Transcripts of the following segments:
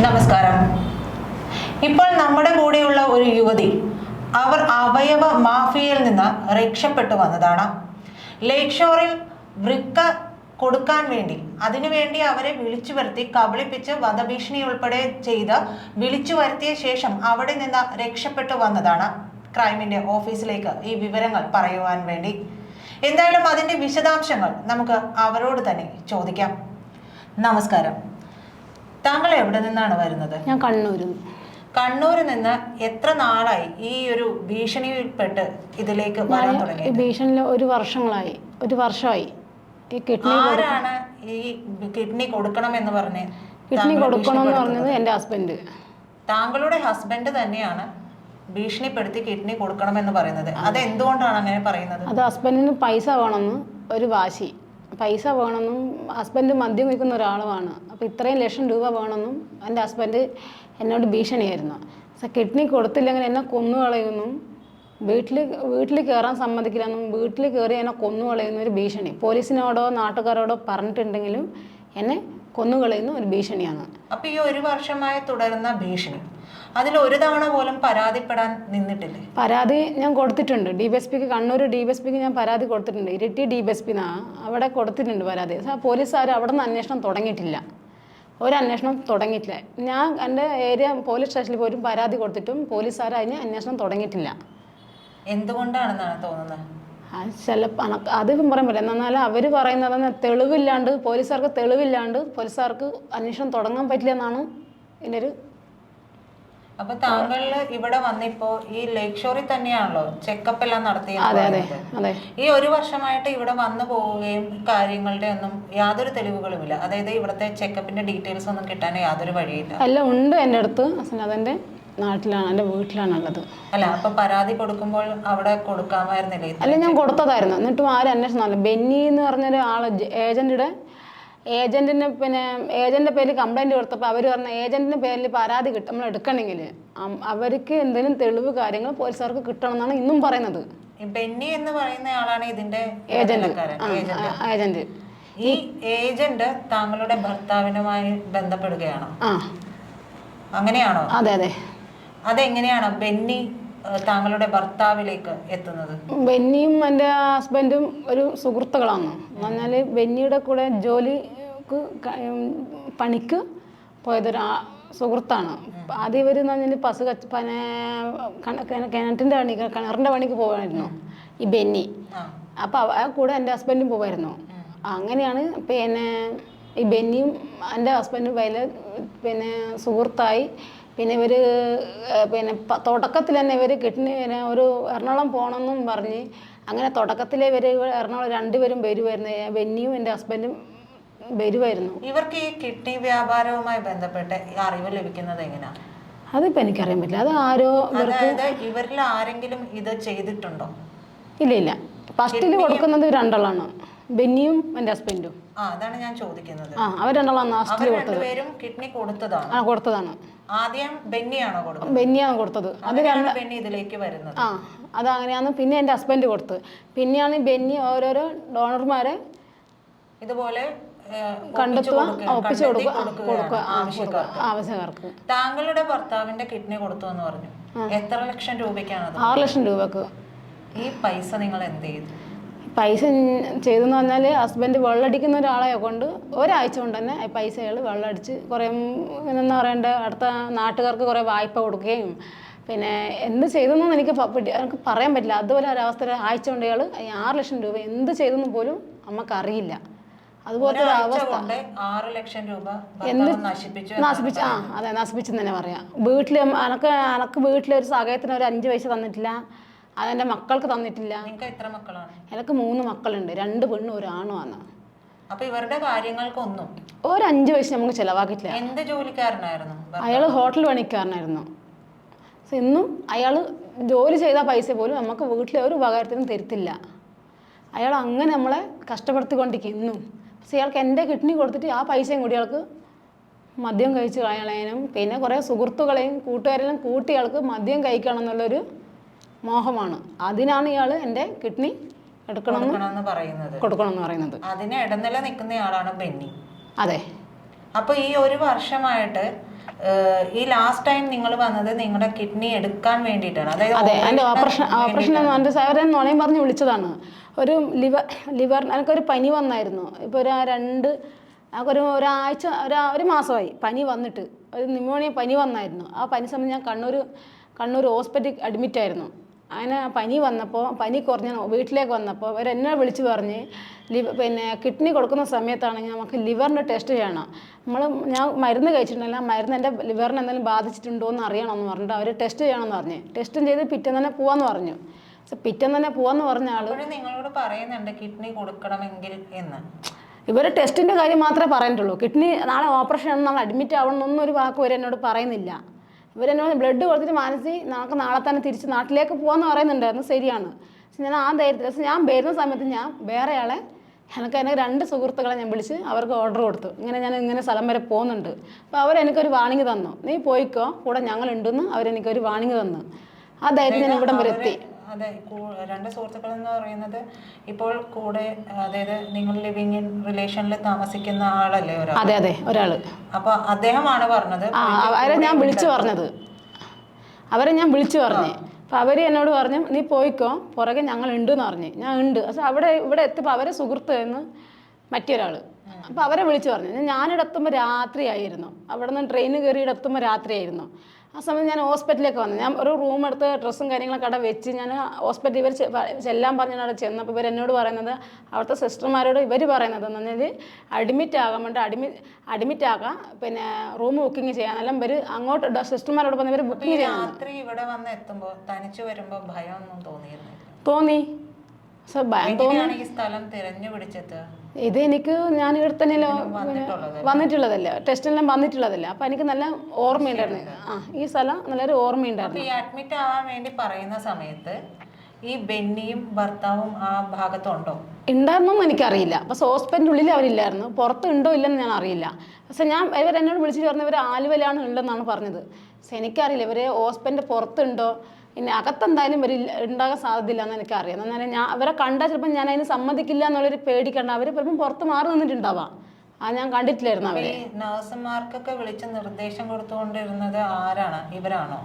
നമസ്കാരം. ഇപ്പോൾ നമ്മുടെ കൂടെയുള്ള ഒരു യുവതി അവർ അവയവ മാഫിയയിൽ നിന്ന് രക്ഷപ്പെട്ടു വന്നതാണ്. ലേക്ക് ഷോറിൽ വൃക്ക കൊടുക്കാൻ വേണ്ടി അതിനുവേണ്ടി അവരെ വിളിച്ചു വരുത്തി കബളിപ്പിച്ച് വധഭീഷണി ഉൾപ്പെടെ ചെയ്ത് വിളിച്ചു വരുത്തിയ ശേഷം അവിടെ നിന്ന് രക്ഷപ്പെട്ടു വന്നതാണ് ക്രൈമിന്റെ ഓഫീസിലേക്ക് ഈ വിവരങ്ങൾ പറയുവാൻ വേണ്ടി. എന്തായാലും അതിന്റെ വിശദാംശങ്ങൾ നമുക്ക് അവരോട് തന്നെ ചോദിക്കാം. നമസ്കാരം. താങ്കൾ എവിടെ നിന്നാണ് വരുന്നത്? ഞാൻ കണ്ണൂരിൽ നിന്ന് എത്ര നാളായി ഈ ഒരു ഭീഷണിയിൽപ്പെട്ട് ഇതിലേക്ക് വരാൻ തുടങ്ങി? ഭീഷണിയിൽ ഒരു വർഷമായി. ഈ കിഡ്നി ആരാണ് ഈ കിഡ്നി കൊടുക്കണം എന്ന് പറഞ്ഞ് കിഡ്നി കൊടുക്കണമെന്ന് പറഞ്ഞത് എൻ്റെ ഹസ്ബൻഡ്. താങ്കളുടെ ഹസ്ബൻഡ് തന്നെയാണ് ഭീഷണിപ്പെടുത്തി കിഡ്നി കൊടുക്കണമെന്ന് പറയുന്നത്. അത് എന്തുകൊണ്ടാണ് അങ്ങനെ പറയുന്നത്? അത് ഹസ്ബൻഡിന് പൈസ വേണമെന്ന് ഒരു വാശി. പൈസ വേണമെന്നും ഹസ്ബൻഡ് മദ്യം വയ്ക്കുന്ന ഒരാളുമാണ്. അപ്പോൾ ഇത്രയും ലക്ഷം രൂപ വേണമെന്നും എൻ്റെ ഹസ്ബൻഡ് എന്നോട് ഭീഷണിയായിരുന്നു. കിഡ്നി കൊടുത്തില്ലെങ്കിൽ എന്നെ കൊന്നുകളയുമെന്നും വീട്ടിൽ കയറാൻ സമ്മതിക്കില്ലെന്നും വീട്ടിൽ കയറി എന്നെ കൊന്നുകളയുന്ന ഒരു ഭീഷണി. പോലീസിനോടോ നാട്ടുകാരോടോ പറഞ്ഞിട്ടുണ്ടെങ്കിലും എന്നെ കൊന്നുകളയുന്ന ഒരു ഭീഷണിയാണ്. അപ്പോൾ ഈ ഒരു വർഷമായി തുടരുന്ന ഭീഷണി അതിൽ ഒരു തവണ പോലും പരാതിപ്പെടാൻ നിന്നിട്ടില്ലേ? പരാതി ഞാൻ കൊടുത്തിട്ടുണ്ട്. DSPക്ക് കണ്ണൂർ DSPക്ക് ഞാൻ പരാതി കൊടുത്തിട്ടുണ്ട്. ഇരിട്ടി DSP അവിടെ കൊടുത്തിട്ടുണ്ട് പരാതി. പോലീസുകാർ അവിടെ നിന്ന് അന്വേഷണം തുടങ്ങിയിട്ടില്ല. ഒരന്വേഷണം തുടങ്ങിയിട്ടില്ല. ഞാൻ എൻ്റെ ഏരിയ പോലീസ് സ്റ്റേഷനിൽ പോലും പരാതി കൊടുത്തിട്ടും പോലീസുകാർ അതിന് അന്വേഷണം തുടങ്ങിയിട്ടില്ല. എന്തുകൊണ്ടാണെന്നാണ് തോന്നുന്നത്? ചിലപ്പോൾ അത് പറയാൻ പറ്റില്ല. എന്നാൽ അവർ പറയുന്നത് തെളിവില്ലാണ്ട് പോലീസുകാർക്ക് അന്വേഷണം തുടങ്ങാൻ പറ്റില്ല എന്നാണ് എൻ്റെ ഒരു. അപ്പൊ താങ്കൾ ഇവിടെ വന്നിപ്പോ ഈ ലേക്ക് ഷോറിൽ തന്നെയാണല്ലോ ചെക്കപ്പ് എല്ലാം നടത്തിയത്. ഈ ഒരു വർഷമായിട്ട് ഇവിടെ വന്നു പോവുകയും കാര്യങ്ങളുടെ ഒന്നും യാതൊരു തെളിവുകളുമില്ല. അതായത് ഇവിടുത്തെ ചെക്കപ്പിന്റെ ഡീറ്റെയിൽസ് ഒന്നും കിട്ടാൻ യാതൊരു വഴിയില്ല. എല്ലാം ഉണ്ട് എൻ്റെ അടുത്ത്. അതെൻ്റെ നാട്ടിലാണ്, എൻ്റെ വീട്ടിലാണുള്ളത്. അല്ല, അപ്പൊ പരാതി കൊടുക്കുമ്പോൾ അവിടെ കൊടുക്കാമായിരുന്നില്ലേ? അല്ല, ഞാൻ കൊടുത്തതായിരുന്നു. എന്നിട്ടും ആരും അന്വേഷണം. ബെന്നി എന്ന് പറഞ്ഞൊരു ആള് ഏജന്റിന്റെ പേരിൽ കംപ്ലൈന്റ് കൊടുത്തപ്പോൾ അവർ പറഞ്ഞ ഏജന്റിന്റെ പേരിൽ പരാതി നമ്മൾ എടുക്കണമെങ്കിൽ അവർക്ക് എന്തെങ്കിലും തെളിവ് കാര്യങ്ങൾ പോലീസുകാർക്ക് കിട്ടണം എന്നാണ് ഇന്നും പറയുന്നത്. ബെന്നി എന്ന് പറയുന്ന ആളാണ് ഇതിന്റെ ഏജന്റ്. ഈ ഏജന്റ് താങ്കളുടെ ഭർത്താവിനുമായി ബന്ധപ്പെടുകയാണോ? അങ്ങനെയാണോ? അതെ. അതെങ്ങനെയാണ് ബെന്നി താങ്കളുടെ ഭർത്താവിലേക്ക് എത്തുന്നത്? ബെന്നിയും എൻ്റെ ഹസ്ബൻഡും ഒരു സുഹൃത്തുക്കളാണ്. എന്ന് പറഞ്ഞാൽ ബെന്നിയുടെ കൂടെ പണിക്ക് പോയതൊരു സുഹൃത്താണ്. ആദ്യം ഇവർ എന്ന് പറഞ്ഞാൽ കിണറിൻ്റെ പണിക്ക് പോകാമായിരുന്നു ഈ ബെന്നി. അപ്പോൾ ആ കൂടെ എൻ്റെ ഹസ്ബൻഡും പോകുമായിരുന്നു. അങ്ങനെയാണ് ഈ ബെന്നിയും എൻ്റെ ഹസ്ബൻഡും സുഹൃത്തായി. ഇവർ തുടക്കത്തിൽ തന്നെ ഇവർ കിഡ്നി ഒരു എറണാകുളം പോകണമെന്നും പറഞ്ഞ് അങ്ങനെ തുടക്കത്തിലെ എറണാകുളം രണ്ടുപേരും വരുമായിരുന്നു. ബെന്നിയും എൻ്റെ ഹസ്ബൻഡും വരുമായിരുന്നു. ഇവർക്ക് ഈ കിഡ്നി വ്യാപാരവുമായി ബന്ധപ്പെട്ട് അറിവ് ലഭിക്കുന്നത് എങ്ങനെയാണ്? അതിപ്പോൾ എനിക്കറിയാൻ പറ്റില്ല. അത് ആരോ ഇവരിൽ ആരെങ്കിലും ഇത് ചെയ്തിട്ടുണ്ടോ? ഇല്ല. ഫസ്റ്റിൽ കൊടുക്കുന്നത് രണ്ടാളാണ്, ബെന്നിയും എൻ്റെ ഹസ്ബൻഡും. അതാണ് ഞാൻ ചോദിക്കുന്നത്. അവർ രണ്ടാളാണ് കിഡ്നി കൊടുത്തതാണ്. ആദ്യം ബെന്നിയാണ് കൊടുത്തത്. ബെന്നി ഇതിലേക്ക് വരുന്നത്. അതങ്ങനെയാണ്. പിന്നെ എൻ്റെ ഹസ്ബൻഡ് കൊടുത്തത്. പിന്നെയാണ് ബെന്നി ഓരോരോ ഡോണർമാരെ ഇതുപോലെ ഒപ്പിച്ചു കൊടുക്കുക ആവശ്യക്കാർക്ക്. താങ്കളുടെ ഭർത്താവിന്റെ കിഡ്നി കൊടുത്തു എന്ന് പറഞ്ഞു. എത്ര ലക്ഷം രൂപയ്ക്കാണ്? 6 ലക്ഷം രൂപക്ക്. ഈ പൈസ നിങ്ങൾ എന്ത് ചെയ്തു? പൈസ ചെയ്തെന്ന് പറഞ്ഞാൽ ഹസ്ബൻഡ് വെള്ളമടിക്കുന്ന ഒരാളെ കൊണ്ട് ഒരാഴ്ച കൊണ്ട് തന്നെ പൈസ അയാൾ വെള്ളമടിച്ച് കുറേ എന്താ പറയണ്ട അടുത്ത നാട്ടുകാർക്ക് കുറേ വായ്പ കൊടുക്കുകയും എന്ത് ചെയ്തെന്നൊന്നും എനിക്ക് പറയാൻ പറ്റില്ല. അതുപോലെ ഒരവസ്ഥ ആഴ്ച കൊണ്ട് അയാൾ 6 ലക്ഷം രൂപ എന്ത് ചെയ്തെന്ന് പോലും നമുക്കറിയില്ല. അതുപോലത്തെ ഒരു അവസ്ഥ. 6 ലക്ഷം രൂപ നശിപ്പിച്ചു. അതെ, നശിപ്പിച്ചെന്ന് തന്നെ പറയാം. എനക്ക് വീട്ടിലൊരു സഹായത്തിന് ഒരു 5 പൈസ തന്നിട്ടില്ല. അതെൻ്റെ മക്കൾക്ക് തന്നിട്ടില്ല. എത്ര മക്കളാണ്? എനിക്ക് 3 മക്കളുണ്ട്. 2 പെണ്ണും 1 ആണുമാണ്. അപ്പൊ ഇവരുടെ കാര്യങ്ങൾക്കൊന്നും ഒരു 5 പൈസ നമുക്ക് ചിലവാക്കിയിട്ടില്ല. എന്ത് ജോലിക്കാരനായിരുന്നു? അയാൾ ഹോട്ടൽ പണിക്കാരനായിരുന്നു. ഇന്നും അയാൾ ജോലി ചെയ്ത പൈസ പോലും നമുക്ക് വീട്ടിലെ ഒരു ഉപകാരത്തിനും തരത്തില്ല. അയാൾ അങ്ങനെ നമ്മളെ കഷ്ടപ്പെടുത്തിക്കൊണ്ടിരിക്കും ഇന്നും. പക്ഷെ ഇയാൾക്ക് എൻ്റെ കിഡ്നി കൊടുത്തിട്ട് ആ പൈസയും കൂടി അയാൾക്ക് മദ്യം കഴിച്ച് കളയാനും കുറേ സുഹൃത്തുക്കളെയും കൂട്ടുകാരെല്ലാം കൂട്ടി അയാൾക്ക് മദ്യം കഴിക്കണം എന്നുള്ളൊരു മോഹമാണ്. അതിനാണ് ഇയാൾ എൻ്റെ കിഡ്നി കൊടുക്കണമെന്ന് പറയുന്നത്. അതിന് ഇടനില നിൽക്കുന്നയാളാണ് ബെന്നി. അതെ. അപ്പോൾ ഈ ഒരു വർഷമായിട്ട് ഈ ലാസ്റ്റ് ടൈം നിങ്ങൾ വന്നത് നിങ്ങളുടെ കിഡ്നി എടുക്കാൻ വേണ്ടിയിട്ടാണ്, അതെ അതായത് എൻ്റെ ഓപ്പറേഷൻ എൻ്റെ സാറെ നുണയും പറഞ്ഞ് വിളിച്ചതാണ്. ഒരു ലിവർ എനിക്കൊരു പനി വന്നായിരുന്നു. ഇപ്പോൾ എനിക്കൊരു ഒരാഴ്ച ഒരു മാസമായി പനി വന്നിട്ട്, ഒരു ന്യൂമോണിയ പനി വന്നായിരുന്നു. ആ പനി സമയത്ത് ഞാൻ കണ്ണൂർ ഹോസ്പിറ്റലിൽ അഡ്മിറ്റായിരുന്നു. അങ്ങനെ പനി വന്നപ്പോൾ പനി കുറഞ്ഞ വീട്ടിലേക്ക് വന്നപ്പോൾ അവരെന്നെ വിളിച്ച് പറഞ്ഞ് പിന്നെ കിഡ്നി കൊടുക്കുന്ന സമയത്താണെങ്കിൽ നമുക്ക് ലിവറിൻ്റെ ടെസ്റ്റ് ചെയ്യണം. ഞാൻ മരുന്ന് കഴിച്ചിട്ടുണ്ടല്ലോ, ആ മരുന്ന് എൻ്റെ ലിവറിന് എന്തെങ്കിലും ബാധിച്ചിട്ടുണ്ടോ എന്ന് അറിയണമെന്ന് പറഞ്ഞിട്ട് അവർ ടെസ്റ്റ് ചെയ്യണമെന്ന് പറഞ്ഞ് ടെസ്റ്റും ചെയ്ത് പിറ്റേന്ന് തന്നെ പോകാമെന്ന് പറഞ്ഞു. പിറ്റേന്ന് തന്നെ പോകാമെന്ന് പറഞ്ഞ ആൾ നിങ്ങളോട് പറയുന്നുണ്ട് കിഡ്നി കൊടുക്കണമെങ്കിൽ എന്ന്. ഇവർ ടെസ്റ്റിൻ്റെ കാര്യം മാത്രമേ പറഞ്ഞിട്ടുള്ളൂ. കിഡ്നി നാളെ ഓപ്പറേഷൻ ആണ്, നാളെ അഡ്മിറ്റ് ആവണമെന്നൊന്നും ഒരു വാക്ക് വരെ എന്നോട് പറയുന്നില്ല. ഇവരെന്നോട് ബ്ലഡ് കൊടുത്തിട്ട് മാനസി നമുക്ക് നാളെ തന്നെ തിരിച്ച് നാട്ടിലേക്ക് പോകാമെന്ന് പറയുന്നുണ്ടായിരുന്നു. ശരിയാണ്. പക്ഷെ ഞാൻ ആ ധൈര്യത്തിൽ, പക്ഷെ ഞാൻ വരുന്ന സമയത്ത് ഞാൻ വേറെ ആളെ എനിക്ക് 2 സുഹൃത്തുക്കളെ ഞാൻ വിളിച്ച് അവർക്ക് ഓർഡർ കൊടുത്തു, ഇങ്ങനെ സ്ഥലം വരെ പോകുന്നുണ്ട്. അപ്പോൾ അവരെനിക്കൊരു വാണിംഗ് തന്നു, നീ പോയിക്കോ കൂടെ ഞങ്ങളുണ്ടെന്ന് അവരെനിക്കൊരു വാണിംഗ് തന്നു. ആ ധൈര്യത്തിൽ ഞാൻ ഇവിടം വരെ എത്തി. അതെ, 2 സുഹൃത്തുക്കൾ എന്ന് പറയുന്നത് ഇപ്പോൾ കൂടെ, അതായത് നിങ്ങൾ ലിവിങ് ഇൻ റിലേഷനിൽ താമസിക്കുന്ന ആളല്ലേ ഒരാൾ? അതെ അതെ, ഒരാൾ. അപ്പൊ അദ്ദേഹമാണ് പറഞ്ഞത്, അവരെ ഞാൻ വിളിച്ചു പറഞ്ഞത്, അപ്പോൾ അവർ എന്നോട് പറഞ്ഞു നീ പോയിക്കോ പുറകെ ഞങ്ങളുണ്ട് എന്ന് പറഞ്ഞു. ഞാൻ ഉണ്ട്. പക്ഷെ ഇവിടെ എത്തിയപ്പോൾ അവരെ സുഹൃത്ത് എന്ന് മറ്റൊരാൾ. അപ്പോൾ അവരെ വിളിച്ചു പറഞ്ഞു. ഞാനിവിടെ എത്തുമ്പോൾ രാത്രിയായിരുന്നു, അവിടെ നിന്ന് ട്രെയിൻ കയറി ഇവിടെ എത്തുമ്പോൾ രാത്രിയായിരുന്നു. ആ സമയത്ത് ഞാൻ ഹോസ്പിറ്റലിലേക്ക് വന്നു. ഞാൻ ഒരു റൂം എടുത്ത് ഡ്രസ്സും കാര്യങ്ങളൊക്കെ അവിടെ വെച്ച് ഞാൻ ഹോസ്പിറ്റലിൽ ഇവർ ചെല്ലാൻ പറഞ്ഞാൽ അവിടെ ചെന്നപ്പോൾ ഇവരെന്നോട് പറയുന്നത്, അവിടുത്തെ സിസ്റ്റർമാരോട് ഇവർ പറയുന്നത് എന്ന് പറഞ്ഞാൽ അഡ്മിറ്റ് ആകാൻ വേണ്ടി അഡ്മിറ്റ് ആക്കാം, പിന്നെ റൂം ബുക്കിംഗ് ചെയ്യാൻ. എല്ലാം ഇവർ അങ്ങോട്ട് സിസ്റ്റർമാരോട് പറഞ്ഞ് ഇവർ ബുക്കിംഗ് ചെയ്യാൻ. രാത്രി ഇവിടെ വന്ന് എത്തുമ്പോൾ തനിച്ച് വരുമ്പോൾ ഭയമൊന്നും തോന്നിയിരുന്നു? തോന്നി. ഭയം തോന്നി. ഈ സ്ഥലം തിരഞ്ഞു പിടിച്ചത് ഇത് എനിക്ക് ഞാൻ ഇവിടെ തന്നെ വന്നിട്ടുള്ളതല്ല, ടെസ്റ്റിനെല്ലാം വന്നിട്ടുള്ളതല്ല. അപ്പം എനിക്ക് നല്ല ഓർമ്മയുണ്ടായിരുന്നു. ഈ സ്ഥലം നല്ലൊരു ഓർമ്മയുണ്ടായിരുന്നു. ഈ അഡ്മിറ്റ് ആവാൻ വേണ്ടി പറയുന്ന സമയത്ത് ഈ ബെന്നിയും ഭർത്താവും ആ ഭാഗത്തുണ്ടോ? ഉണ്ടായിരുന്നോന്ന് എനിക്കറിയില്ല. പക്ഷെ ഹോസ്പിറ്റലിൻ്റെ ഉള്ളിൽ അവരില്ലായിരുന്നു. പുറത്ത് ഉണ്ടോ ഇല്ലെന്ന് ഞാൻ അറിയില്ല. പക്ഷെ ഇവരെന്നോട് വിളിച്ചിട്ട് പറഞ്ഞത് ഇവർ ആലുവയിലാണ് ഉള്ളതെന്നാണ് പറഞ്ഞത്. പക്ഷെ എനിക്കറിയില്ല ഇവർ ഹോസ്പിറ്റലിൻ്റെ പുറത്തുണ്ടോ, പിന്നെ അകത്തെന്തായാലും ഇവർ ഉണ്ടാകാൻ സാധ്യതയില്ല എന്ന് എനിക്കറിയാം. എന്നാൽ ഞാൻ അവരെ കണ്ടാൽ ചിലപ്പോൾ ഞാൻ അതിന് സമ്മതിക്കില്ല എന്നുള്ളൊരു പേടിക്കണ്ട. അവർ ചിലപ്പം പുറത്ത് മാറി നിന്നിട്ടുണ്ടാവാം. ഞാൻ കണ്ടിട്ടില്ലായിരുന്നു അവരെ. നഴ്സുമാർക്കൊക്കെ വിളിച്ച് നിർദ്ദേശം കൊടുത്തുകൊണ്ടിരുന്നത് ആരാണ്? ഇവരാണോ?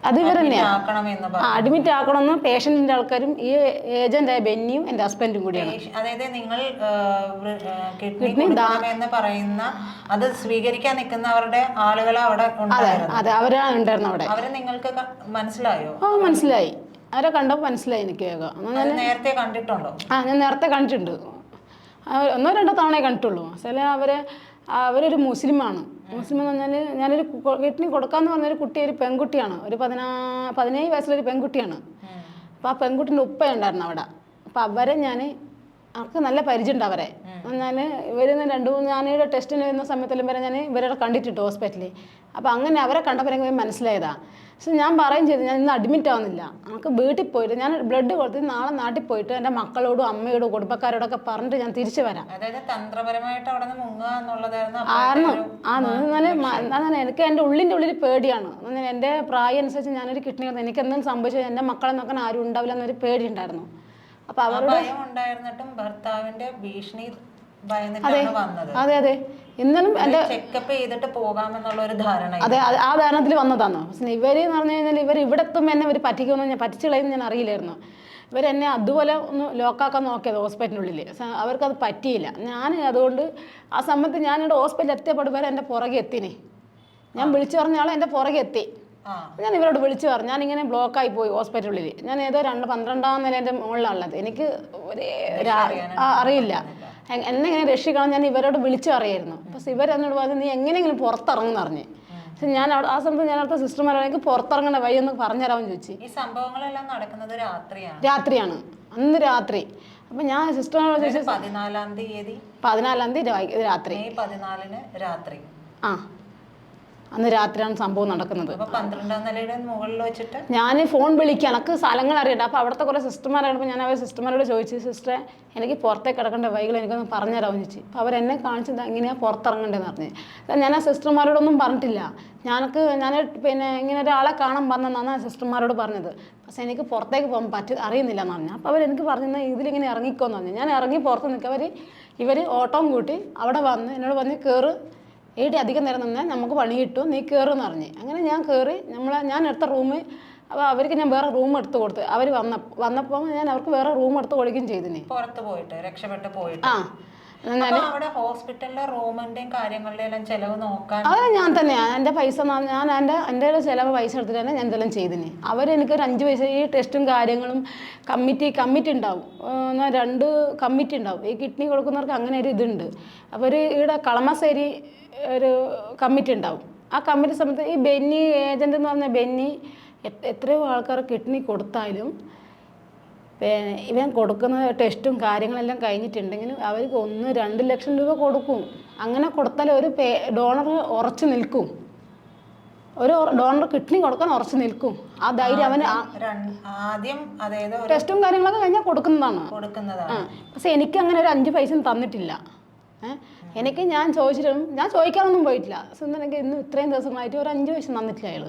അത് ഇവർ തന്നെയാണ്. അഡ്മിറ്റ് ആക്കണമെന്ന് പേഷ്യന്റിന്റെ ആൾക്കാരും ഈ ഏജന്റായ ബെന്നിയും എൻ്റെ ഹസ്ബൻഡും കൂടിയാണ്. അതായത് നിങ്ങൾ കിഡ്നി എന്ന് പറയുന്ന അത് സ്വീകരിക്കാൻ നിൽക്കുന്നവരുടെ ആളുകൾ അവിടെ ഉണ്ടായിരുന്നു? അതെ, അവരാണ് ഉണ്ടായിരുന്നു അവിടെ. അവരെ നിങ്ങൾക്ക് മനസ്സിലായോ? മനസ്സിലായി. അവരെ കണ്ടപ്പോൾ മനസ്സിലായി എനിക്ക്. നേരത്തെ കണ്ടിട്ടുണ്ടോ? ഞാൻ നേരത്തെ കണ്ടിട്ടുണ്ട്. 1-2 തവണയെ കണ്ടിട്ടുള്ളൂ. ചില അവരൊരു മുസ്ലിമാണ്. മുസ്ലിം എന്ന് പറഞ്ഞാൽ ഞാനൊരു കിഡ്നി കൊടുക്കാമെന്ന് പറഞ്ഞൊരു കുട്ടി, ഒരു പെൺകുട്ടിയാണ്, ഒരു 17 വയസ്സുള്ളൊരു പെൺകുട്ടിയാണ്. അപ്പോൾ ആ പെൺകുട്ടിൻ്റെ ഉപ്പ ഉണ്ടായിരുന്നു അവിടെ. അപ്പോൾ അവരെ അവർക്ക് നല്ല പരിചയമുണ്ട് അവരെ. ഞാൻ ഞാനിവിടെ ടെസ്റ്റിന് വരുന്ന സമയത്തെല്ലാം വരെ ഞാൻ ഇവരെ കണ്ടിട്ടുണ്ട് ഹോസ്പിറ്റലിൽ. അപ്പോൾ അങ്ങനെ അവരെ കണ്ടപ്പോൾ എനിക്ക് മനസ്സിലായതാണ്. പക്ഷെ ഞാൻ പറയും ചെയ്തു, ഞാൻ ഇന്ന് അഡ്മിറ്റ് ആവുന്നില്ല, നമുക്ക് വീട്ടിൽ പോയിട്ട് ഞാൻ ബ്ലഡ് കൊടുത്തിട്ട് നാളെ നാട്ടിൽ പോയിട്ട് എൻ്റെ മക്കളോടും അമ്മയോടും കുടുംബക്കാരോടൊക്കെ പറഞ്ഞിട്ട് ഞാൻ തിരിച്ചു വരാം. എനിക്ക് എൻ്റെ ഉള്ളിൽ പേടിയാണ്. എൻ്റെ പ്രായം അനുസരിച്ച് ഞാനൊരു കിഡ്നി എനിക്ക് എന്തെങ്കിലും സംഭവിച്ചാൽ എൻ്റെ മക്കളെ നോക്കാൻ ആരും ഉണ്ടാവില്ല എന്നൊരു പേടി ഉണ്ടായിരുന്നു. അപ്പൊ അവരോട് ഭർത്താവിന്റെ ഭീഷണി അതെ അതെ ഇന്നലും എൻ്റെ ചെക്കപ്പ് ചെയ്തിട്ട് പോകാമെന്നുള്ള ഒരു ധാരണ. അതെ, ആ ധാരണത്തിൽ വന്നതാണ്. ഇവര് എന്ന് പറഞ്ഞു കഴിഞ്ഞാൽ ഇവർ ഇവിടെ എത്തുമ്പോൾ എന്നെ ഇവർ പറ്റിക്കുമെന്ന് പറ്റിച്ചുകളയെന്ന് ഞാൻ അറിയില്ലായിരുന്നു. ഇവരെന്നെ അതുപോലെ ഒന്ന് ലോക്കാക്കാൻ നോക്കിയത് ഹോസ്പിറ്റലിനുള്ളിൽ. അവർക്കത് പറ്റിയില്ല. ഞാൻ അതുകൊണ്ട് ആ സമയത്ത് ഞാനിവിടെ ഹോസ്പിറ്റലിൽ എത്തിയപ്പോൾ വരെ എൻ്റെ പുറകെ എത്തിനെ. ഞാൻ വിളിച്ചു പറഞ്ഞ ആൾ എൻ്റെ പുറകെ എത്തി. ഞാൻ ഇവരോട് വിളിച്ചു പറഞ്ഞു, ഞാനിങ്ങനെ ബ്ലോക്കായി പോയി ഹോസ്പിറ്റലിൽ. ഞാൻ ഏതോ 12ാം നിലേൻ്റെ മുകളിലാണുള്ളത്. എനിക്ക് അറിയില്ല എന്നെ ഇങ്ങനെ രക്ഷിക്കണം. ഞാൻ ഇവരോട് വിളിച്ചു അറിയായിരുന്നു. പക്ഷെ ഇവരെന്നോട് പറഞ്ഞു നീ എങ്ങനെയെങ്കിലും പുറത്തിറങ്ങുമെന്ന് പറഞ്ഞ്. പക്ഷെ ഞാൻ ആ സമയത്ത് ഞാൻ അവിടുത്തെ സിസ്റ്റർമാരോട് എനിക്ക് പുറത്തിറങ്ങേണ്ട വഴി ഒന്ന് പറഞ്ഞുതരാമെന്ന് ചോദിച്ചു. ഈ സംഭവങ്ങളെല്ലാം നടക്കുന്നത് രാത്രിയാണ്, അന്ന് രാത്രി. അപ്പം ഞാൻ സിസ്റ്ററിനോട് ചോദിച്ചു 14ാം തീയതി രാത്രി 14 രാത്രി. അന്ന് രാത്രിയാണ് സംഭവം നടക്കുന്നത്. 12ാം നിലയുടെ മുകളിൽ വെച്ചിട്ട് ഞാൻ ഫോൺ വിളിക്കുക, എനിക്ക് സ്ഥലങ്ങൾ അറിയട്ടെ. അപ്പോൾ അവിടുത്തെ കുറേ സിസ്റ്റർമാരായപ്പോൾ ഞാൻ അവർ സിസ്റ്റർമാരോട് ചോദിച്ചു, സിസ്റ്ററെ എനിക്ക് പുറത്തേക്ക് കിടക്കേണ്ട വൈകൾ എനിക്കൊന്ന് പറഞ്ഞുതരാമെന്ന് ചോദിച്ചു. അപ്പോൾ അവരെന്നെ കാണിച്ചത് എങ്ങനെയാണ് പുറത്തിറങ്ങേണ്ടതെന്ന് പറഞ്ഞു. ഞാൻ ആ സിസ്റ്റർമാരോടൊന്നും പറഞ്ഞിട്ടില്ല. ഞാൻ പിന്നെ ഇങ്ങനെ ഒരാളെ കാണാൻ വന്നെന്നാണ് ആ സിസ്റ്റർമാരോട് പറഞ്ഞത്. പക്ഷേ എനിക്ക് പുറത്തേക്ക് പോകാൻ അറിയുന്നില്ല എന്ന് പറഞ്ഞു. അപ്പോൾ അവരെനിക്ക് പറഞ്ഞാൽ ഇതിലിങ്ങനെ ഇറങ്ങിക്കോന്ന് പറഞ്ഞു. ഞാൻ ഇറങ്ങി പുറത്ത് നിൽക്കുക. ഇവർ ഓട്ടോം കൂട്ടി അവിടെ വന്ന് എന്നോട് പറഞ്ഞ് കയറ്, ഏടി അധികം നേരം നിന്നാൽ നമുക്ക് പണി കിട്ടും, നീ കയറുമെന്ന് പറഞ്ഞ്. അങ്ങനെ ഞാൻ കയറി. ഞാൻ എടുത്ത റൂം, അപ്പോൾ അവർക്ക് ഞാൻ വേറെ റൂം എടുത്ത് കൊടുത്ത്. അവർ വന്നപ്പോൾ ഞാൻ അവർക്ക് വേറെ റൂം എടുത്ത് കൊടുക്കുകയും ചെയ്തിന്. പുറത്ത് പോയിട്ട് രക്ഷപ്പെട്ട് പോയിട്ട്. ആ, അവിടെ ഹോസ്പിറ്റലിലെ റൂമിന്റെയും കാര്യങ്ങളുടെയും എല്ലാം ചെലവ് നോക്കാൻ അത് ഞാൻ തന്നെയാണ്. എൻ്റെ പൈസ ഞാൻ എൻ്റെ ചിലവ് പൈസ എടുത്തിട്ട് തന്നെ ഞാൻ ഇതെല്ലാം ചെയ്തിന്. അവരെനിക്കൊരു 5 പൈസ ഈ ടെസ്റ്റും കാര്യങ്ങളും കമ്മിറ്റി ഉണ്ടാവും. 2 കമ്മിറ്റി ഉണ്ടാവും. ഈ കിഡ്നി കൊടുക്കുന്നവർക്ക് അങ്ങനെ ഒരു ഇതുണ്ട്. അപ്പോൾ ഇവിടെ കളമശ്ശേരി ഒരു കമ്മിറ്റി ഉണ്ടാവും. ആ കമ്മിറ്റി സമയത്ത് ഈ ബെന്നി ഏജൻ്റ് എന്ന് പറഞ്ഞ ബെന്നി എത്രയോ ആൾക്കാർ കിഡ്നി കൊടുത്താലും ഇവൻ കൊടുക്കുന്ന ടെസ്റ്റും കാര്യങ്ങളെല്ലാം കഴിഞ്ഞിട്ടുണ്ടെങ്കിലും അവർക്ക് 1-2 ലക്ഷം രൂപ കൊടുക്കും. അങ്ങനെ കൊടുത്താൽ ഒരു ഡോണർ ഉറച്ചു നിൽക്കും. ഒരു ഡോണർ കിഡ്നി കൊടുക്കാൻ ഉറച്ചു നിൽക്കും. ആ ധൈര്യം അവന് ആദ്യം അതായത് ടെസ്റ്റും കാര്യങ്ങളൊക്കെ കഴിഞ്ഞാൽ കൊടുക്കുന്നതാണ്. പക്ഷെ എനിക്ക് അങ്ങനെ ഒരു 5 പൈസ തന്നിട്ടില്ല. എനിക്ക് ഞാൻ ചോദിക്കാനൊന്നും പോയിട്ടില്ല. എനിക്ക് ഇന്ന് ഇത്രയും ദിവസമായിട്ട് ഒരു 5 പൈസ തന്നിട്ടില്ല അയാൾ.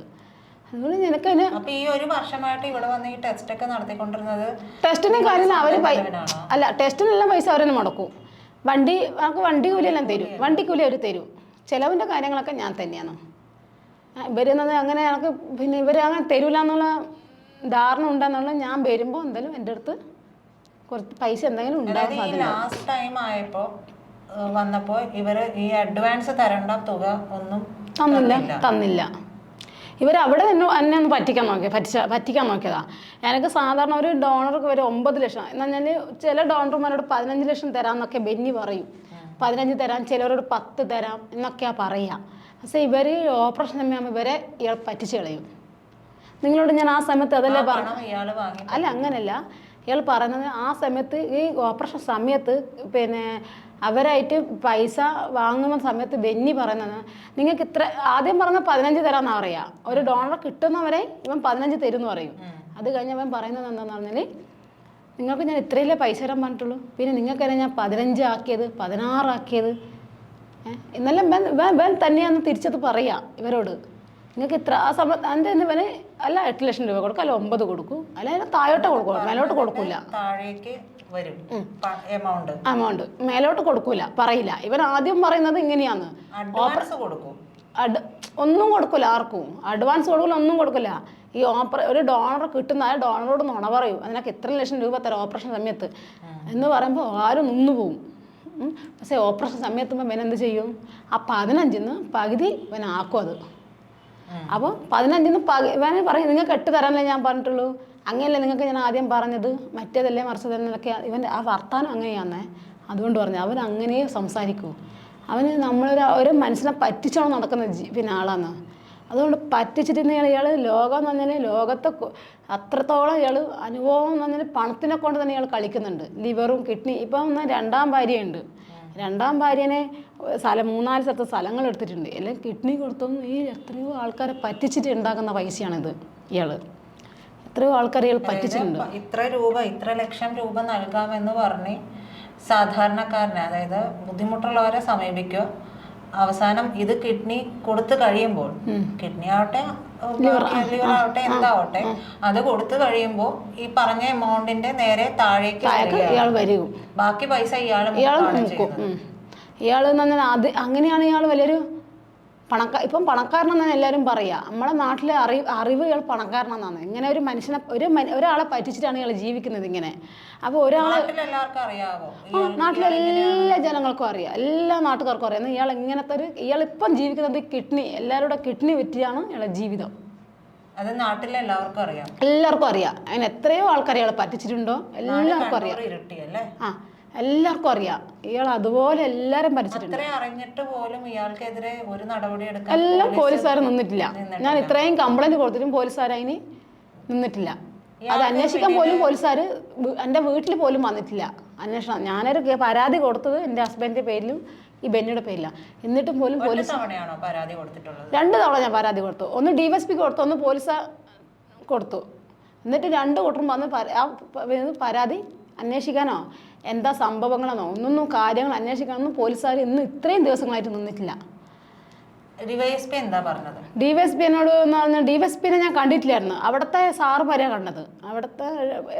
അതുകൊണ്ട് നിനക്കതിന് ഈ ഒരു വർഷമായിട്ട് ഇവിടെ വന്ന് ഈ ടെസ്റ്റ് ഒക്കെ നടത്തിക്കൊണ്ടിരുന്നത് ടെസ്റ്റിന് കാര്യം അല്ല, ടെസ്റ്റിനെല്ലാം പൈസ അവരെന്നെ മുടക്കും. നമുക്ക് വണ്ടി കൂലിയെല്ലാം തരും. വണ്ടി കൂലി അവർ തരും. ചിലവിൻ്റെ കാര്യങ്ങളൊക്കെ ഞാൻ തന്നെയാണ്. ഇവരെന്നത് അങ്ങനെ എനിക്ക് പിന്നെ ഇവർ അങ്ങനെ തരൂല എന്നുള്ള ധാരണ ഉണ്ടെന്നുള്ള ഞാൻ വരുമ്പോൾ എന്തായാലും എൻ്റെ അടുത്ത് കുറച്ച് പൈസ എന്തെങ്കിലും ഉണ്ടാകും. ലാസ്റ്റ് ടൈം ആയപ്പോൾ വന്നപ്പോൾ ഇവർ ഈ അഡ്വാൻസ് തരേണ്ട തുക ഒന്നും തന്നില്ല. ഇവരവിടെ എന്നെ ഒന്ന് പറ്റിക്കാൻ നോക്കിയതാ. എനിക്ക് സാധാരണ ഒരു ഡോണർക്ക് വരെ 9 ലക്ഷം എന്ന് പറഞ്ഞാൽ ചില ഡോണർമാരോട് 15 ലക്ഷം തരാമെന്നൊക്കെ ബെന്നി പറയും. 15 തരാം, ചിലവരോട് 10 തരാം എന്നൊക്കെയാണ് പറയുക. പക്ഷേ ഇവർ ഓപ്പറേഷൻ സമയമാകുമ്പോൾ ഇവരെ ഇയാൾ പറ്റിച്ച് കളയും. നിങ്ങളോട് ഞാൻ ആ സമയത്ത് അതല്ലേ പറഞ്ഞു. അല്ല, അങ്ങനെയല്ല. ഇയാൾ പറയുന്നത് ആ സമയത്ത് ഈ ഓപ്പറേഷൻ സമയത്ത് പിന്നെ അവരായിട്ട് പൈസ വാങ്ങുന്ന സമയത്ത് ബെന്നി പറയുന്നത് നിങ്ങൾക്ക് ഇത്ര ആദ്യം പറഞ്ഞ 15 തരാമെന്നാണ് പറയുക. ഒരു ഡോണർ കിട്ടുന്നവരെ ഇവൻ 15 തരുമെന്ന് പറയും. അത് കഴിഞ്ഞ് അവൻ പറയുന്നത് എന്താണെന്ന് പറഞ്ഞാൽ നിങ്ങൾക്ക് ഞാൻ ഇത്രയല്ലേ പൈസ തരാൻ പറഞ്ഞിട്ടുള്ളൂ, പിന്നെ നിങ്ങൾക്കല്ലേ ഞാൻ 15 ആക്കിയത് 16 ആക്കിയത്. ഇന്നെല്ലാം ഇവൻ തന്നെയാന്ന് തിരിച്ചത് പറയുക ഇവരോട്. നിങ്ങൾക്ക് ഇത്ര ആ സമയത്ത് എൻ്റെ ഇവന് അല്ല 8 ലക്ഷം രൂപ കൊടുക്കും, അല്ല 9 കൊടുക്കും, അല്ല അതിന് താഴോട്ട് കൊടുക്കും, മേലോട്ട് കൊടുക്കില്ല. എമൗണ്ട് മേലോട്ട് കൊടുക്കൂല, പറയില്ല. ഇവൻ ആദ്യം പറയുന്നത് ഇങ്ങനെയാന്ന്, ഒന്നും കൊടുക്കില്ല ആർക്കും. അഡ്വാൻസ് കൊടുക്കില്ല, ഒന്നും കൊടുക്കില്ല. ഈ ഒരു ഡോണർ കിട്ടുന്ന ആ ഡോണറോട് നുണ പറയും. അതിനൊക്കെ ഇത്ര ലക്ഷം രൂപ തരാം ഓപ്പറേഷൻ സമയത്ത് എന്ന് പറയുമ്പോൾ ആരും നിന്നു പോവും. പക്ഷേ ഓപ്പറേഷൻ സമയത്തുമ്പോൾ ഇവൻ എന്ത് ചെയ്യും? ആ 15-ന്ന് പകുതി ഇവൻ ആക്കും അത്. അപ്പോൾ 15-ന്ന് ഇവന് പറയും നിങ്ങൾക്ക് 8 തരാനല്ലേ ഞാൻ പറഞ്ഞിട്ടുള്ളൂ, അങ്ങനെയല്ലേ നിങ്ങൾക്ക് ഞാൻ ആദ്യം പറഞ്ഞത്, മറ്റേതല്ലേ മറിച്ചതെന്നൊക്കെ ഇവൻ്റെ ആ വർത്താനം അങ്ങനെയാന്നേ. അതുകൊണ്ട് പറഞ്ഞു അവൻ അങ്ങനെ സംസാരിക്കൂ. അവന് ഒരു മനുഷ്യനെ പറ്റിച്ചാണ് നടക്കുന്ന പിന്നെ ആളാന്ന്. അതുകൊണ്ട് പറ്റിച്ചിട്ടുണ്ടെങ്കിൽ ഇയാൾ ലോകം എന്ന് പറഞ്ഞാൽ ലോകത്തെ അത്രത്തോളം ഇയാൾ അനുഭവം എന്ന് പറഞ്ഞാൽ പണത്തിനെ കൊണ്ട് തന്നെ ഇയാൾ കളിക്കുന്നുണ്ട്. ലിവറും കിഡ്നി ഇപ്പം 2ാം ഭാര്യയുണ്ട്. 2ാം ഭാര്യനെ 3-4 സ്ഥലത്ത് സ്ഥലങ്ങൾ എടുത്തിട്ടുണ്ട്. എല്ലാം കിഡ്നി കൊടുത്തൊന്നും ഈ എത്രയോ ആൾക്കാരെ പറ്റിച്ചിട്ട് ഉണ്ടാക്കുന്ന പൈസയാണിത്. എത്രയോ ആൾക്കാരെ ഇയാൾ പറ്റിച്ചിട്ടുണ്ട്. ഇത്ര ലക്ഷം രൂപ നൽകാമെന്ന് പറഞ്ഞ് സാധാരണക്കാരനെ, അതായത് ബുദ്ധിമുട്ടുള്ളവരെ സമീപിക്കുക. അവസാനം ഇത് കിഡ്നി കൊടുത്തു കഴിയുമ്പോൾ, കിഡ്നി ആവട്ടെ ലിവർ ആവട്ടെ എന്താവട്ടെ, അത് കൊടുത്തു കഴിയുമ്പോൾ ഈ പറഞ്ഞ എമൗണ്ടിന്റെ നേരെ താഴേക്ക് ഇയാൾ വരും. ബാക്കി പൈസ ഇയാൾ എന്ന് പറഞ്ഞാൽ അത് അങ്ങനെയാണ് ഇയാൾ വലിയൊരു ഇപ്പം പണക്കാരനെന്നാണ് എല്ലാവരും പറയുക. നമ്മളെ നാട്ടിലെ അറിവ് ഇയാൾ പണക്കാരനെന്നാണ്. ഇങ്ങനെ ഒരു മനുഷ്യനെ ഒരാളെ പറ്റിച്ചിട്ടാണ് ഇയാൾ ജീവിക്കുന്നത് ഇങ്ങനെ. അപ്പോൾ നാട്ടിലെല്ലാ ജനങ്ങൾക്കും അറിയാം, എല്ലാ നാട്ടുകാർക്കും അറിയാം. ഇയാൾ ഇങ്ങനത്തെ ഇയാളിപ്പം ജീവിക്കുന്നത് കിഡ്നി, എല്ലാവരുടെ കിഡ്നി വിറ്റിയാണ് ഇയാളുടെ ജീവിതം. അത് നാട്ടിലെ എല്ലാവർക്കും അറിയാം. അതിന് എത്രയോ ആൾക്കാർ ഇയാളെ പറ്റിച്ചിട്ടുണ്ടോ എല്ലാവർക്കും അറിയാം. എല്ലാവർക്കും അറിയാം. ഇയാൾ അതുപോലെ എല്ലാവരും പറ്റിച്ചിട്ടുണ്ട്. എല്ലാം പോലീസുകാർ നിന്നിട്ടില്ല. ഞാൻ ഇത്രയും കംപ്ലൈന്റ് കൊടുത്തിട്ടും പോലീസുകാർ അതിന് നിന്നിട്ടില്ല. അത് അന്വേഷിക്കാൻ പോലും പോലീസുകാർ എൻ്റെ വീട്ടിൽ പോലും വന്നിട്ടില്ല അന്വേഷണം. ഞാനൊരു പരാതി കൊടുത്തത് എൻ്റെ ഹസ്ബൻഡിൻ്റെ പേരിലും ഈ ബെന്നിയുടെ പേരിലാണ്. എന്നിട്ടും പോലും പോലീസ് 2 തവണ ഞാൻ പരാതി കൊടുത്തു. ഒന്ന് DSP കൊടുത്തു, ഒന്ന് പോലീസ് കൊടുത്തു. എന്നിട്ട് 2 കൂട്ടരും വന്ന് പരാതി അന്വേഷിക്കാനോ എന്താ സംഭവങ്ങളെന്നോ ഒന്നൊന്നും കാര്യങ്ങൾ അന്വേഷിക്കാനൊന്നും പോലീസുകാർ ഇന്ന് ഇത്രയും ദിവസങ്ങളായിട്ട് നിന്നിട്ടില്ല. ഡിവൈഎസ്പി എന്താ പറഞ്ഞത്? DYSP എന്നോട് എന്ന് പറഞ്ഞാൽ DYSPനെ ഞാൻ കണ്ടിട്ടില്ലായിരുന്നു. അവിടുത്തെ സാറുമാരെ കണ്ടത്. അവിടുത്തെ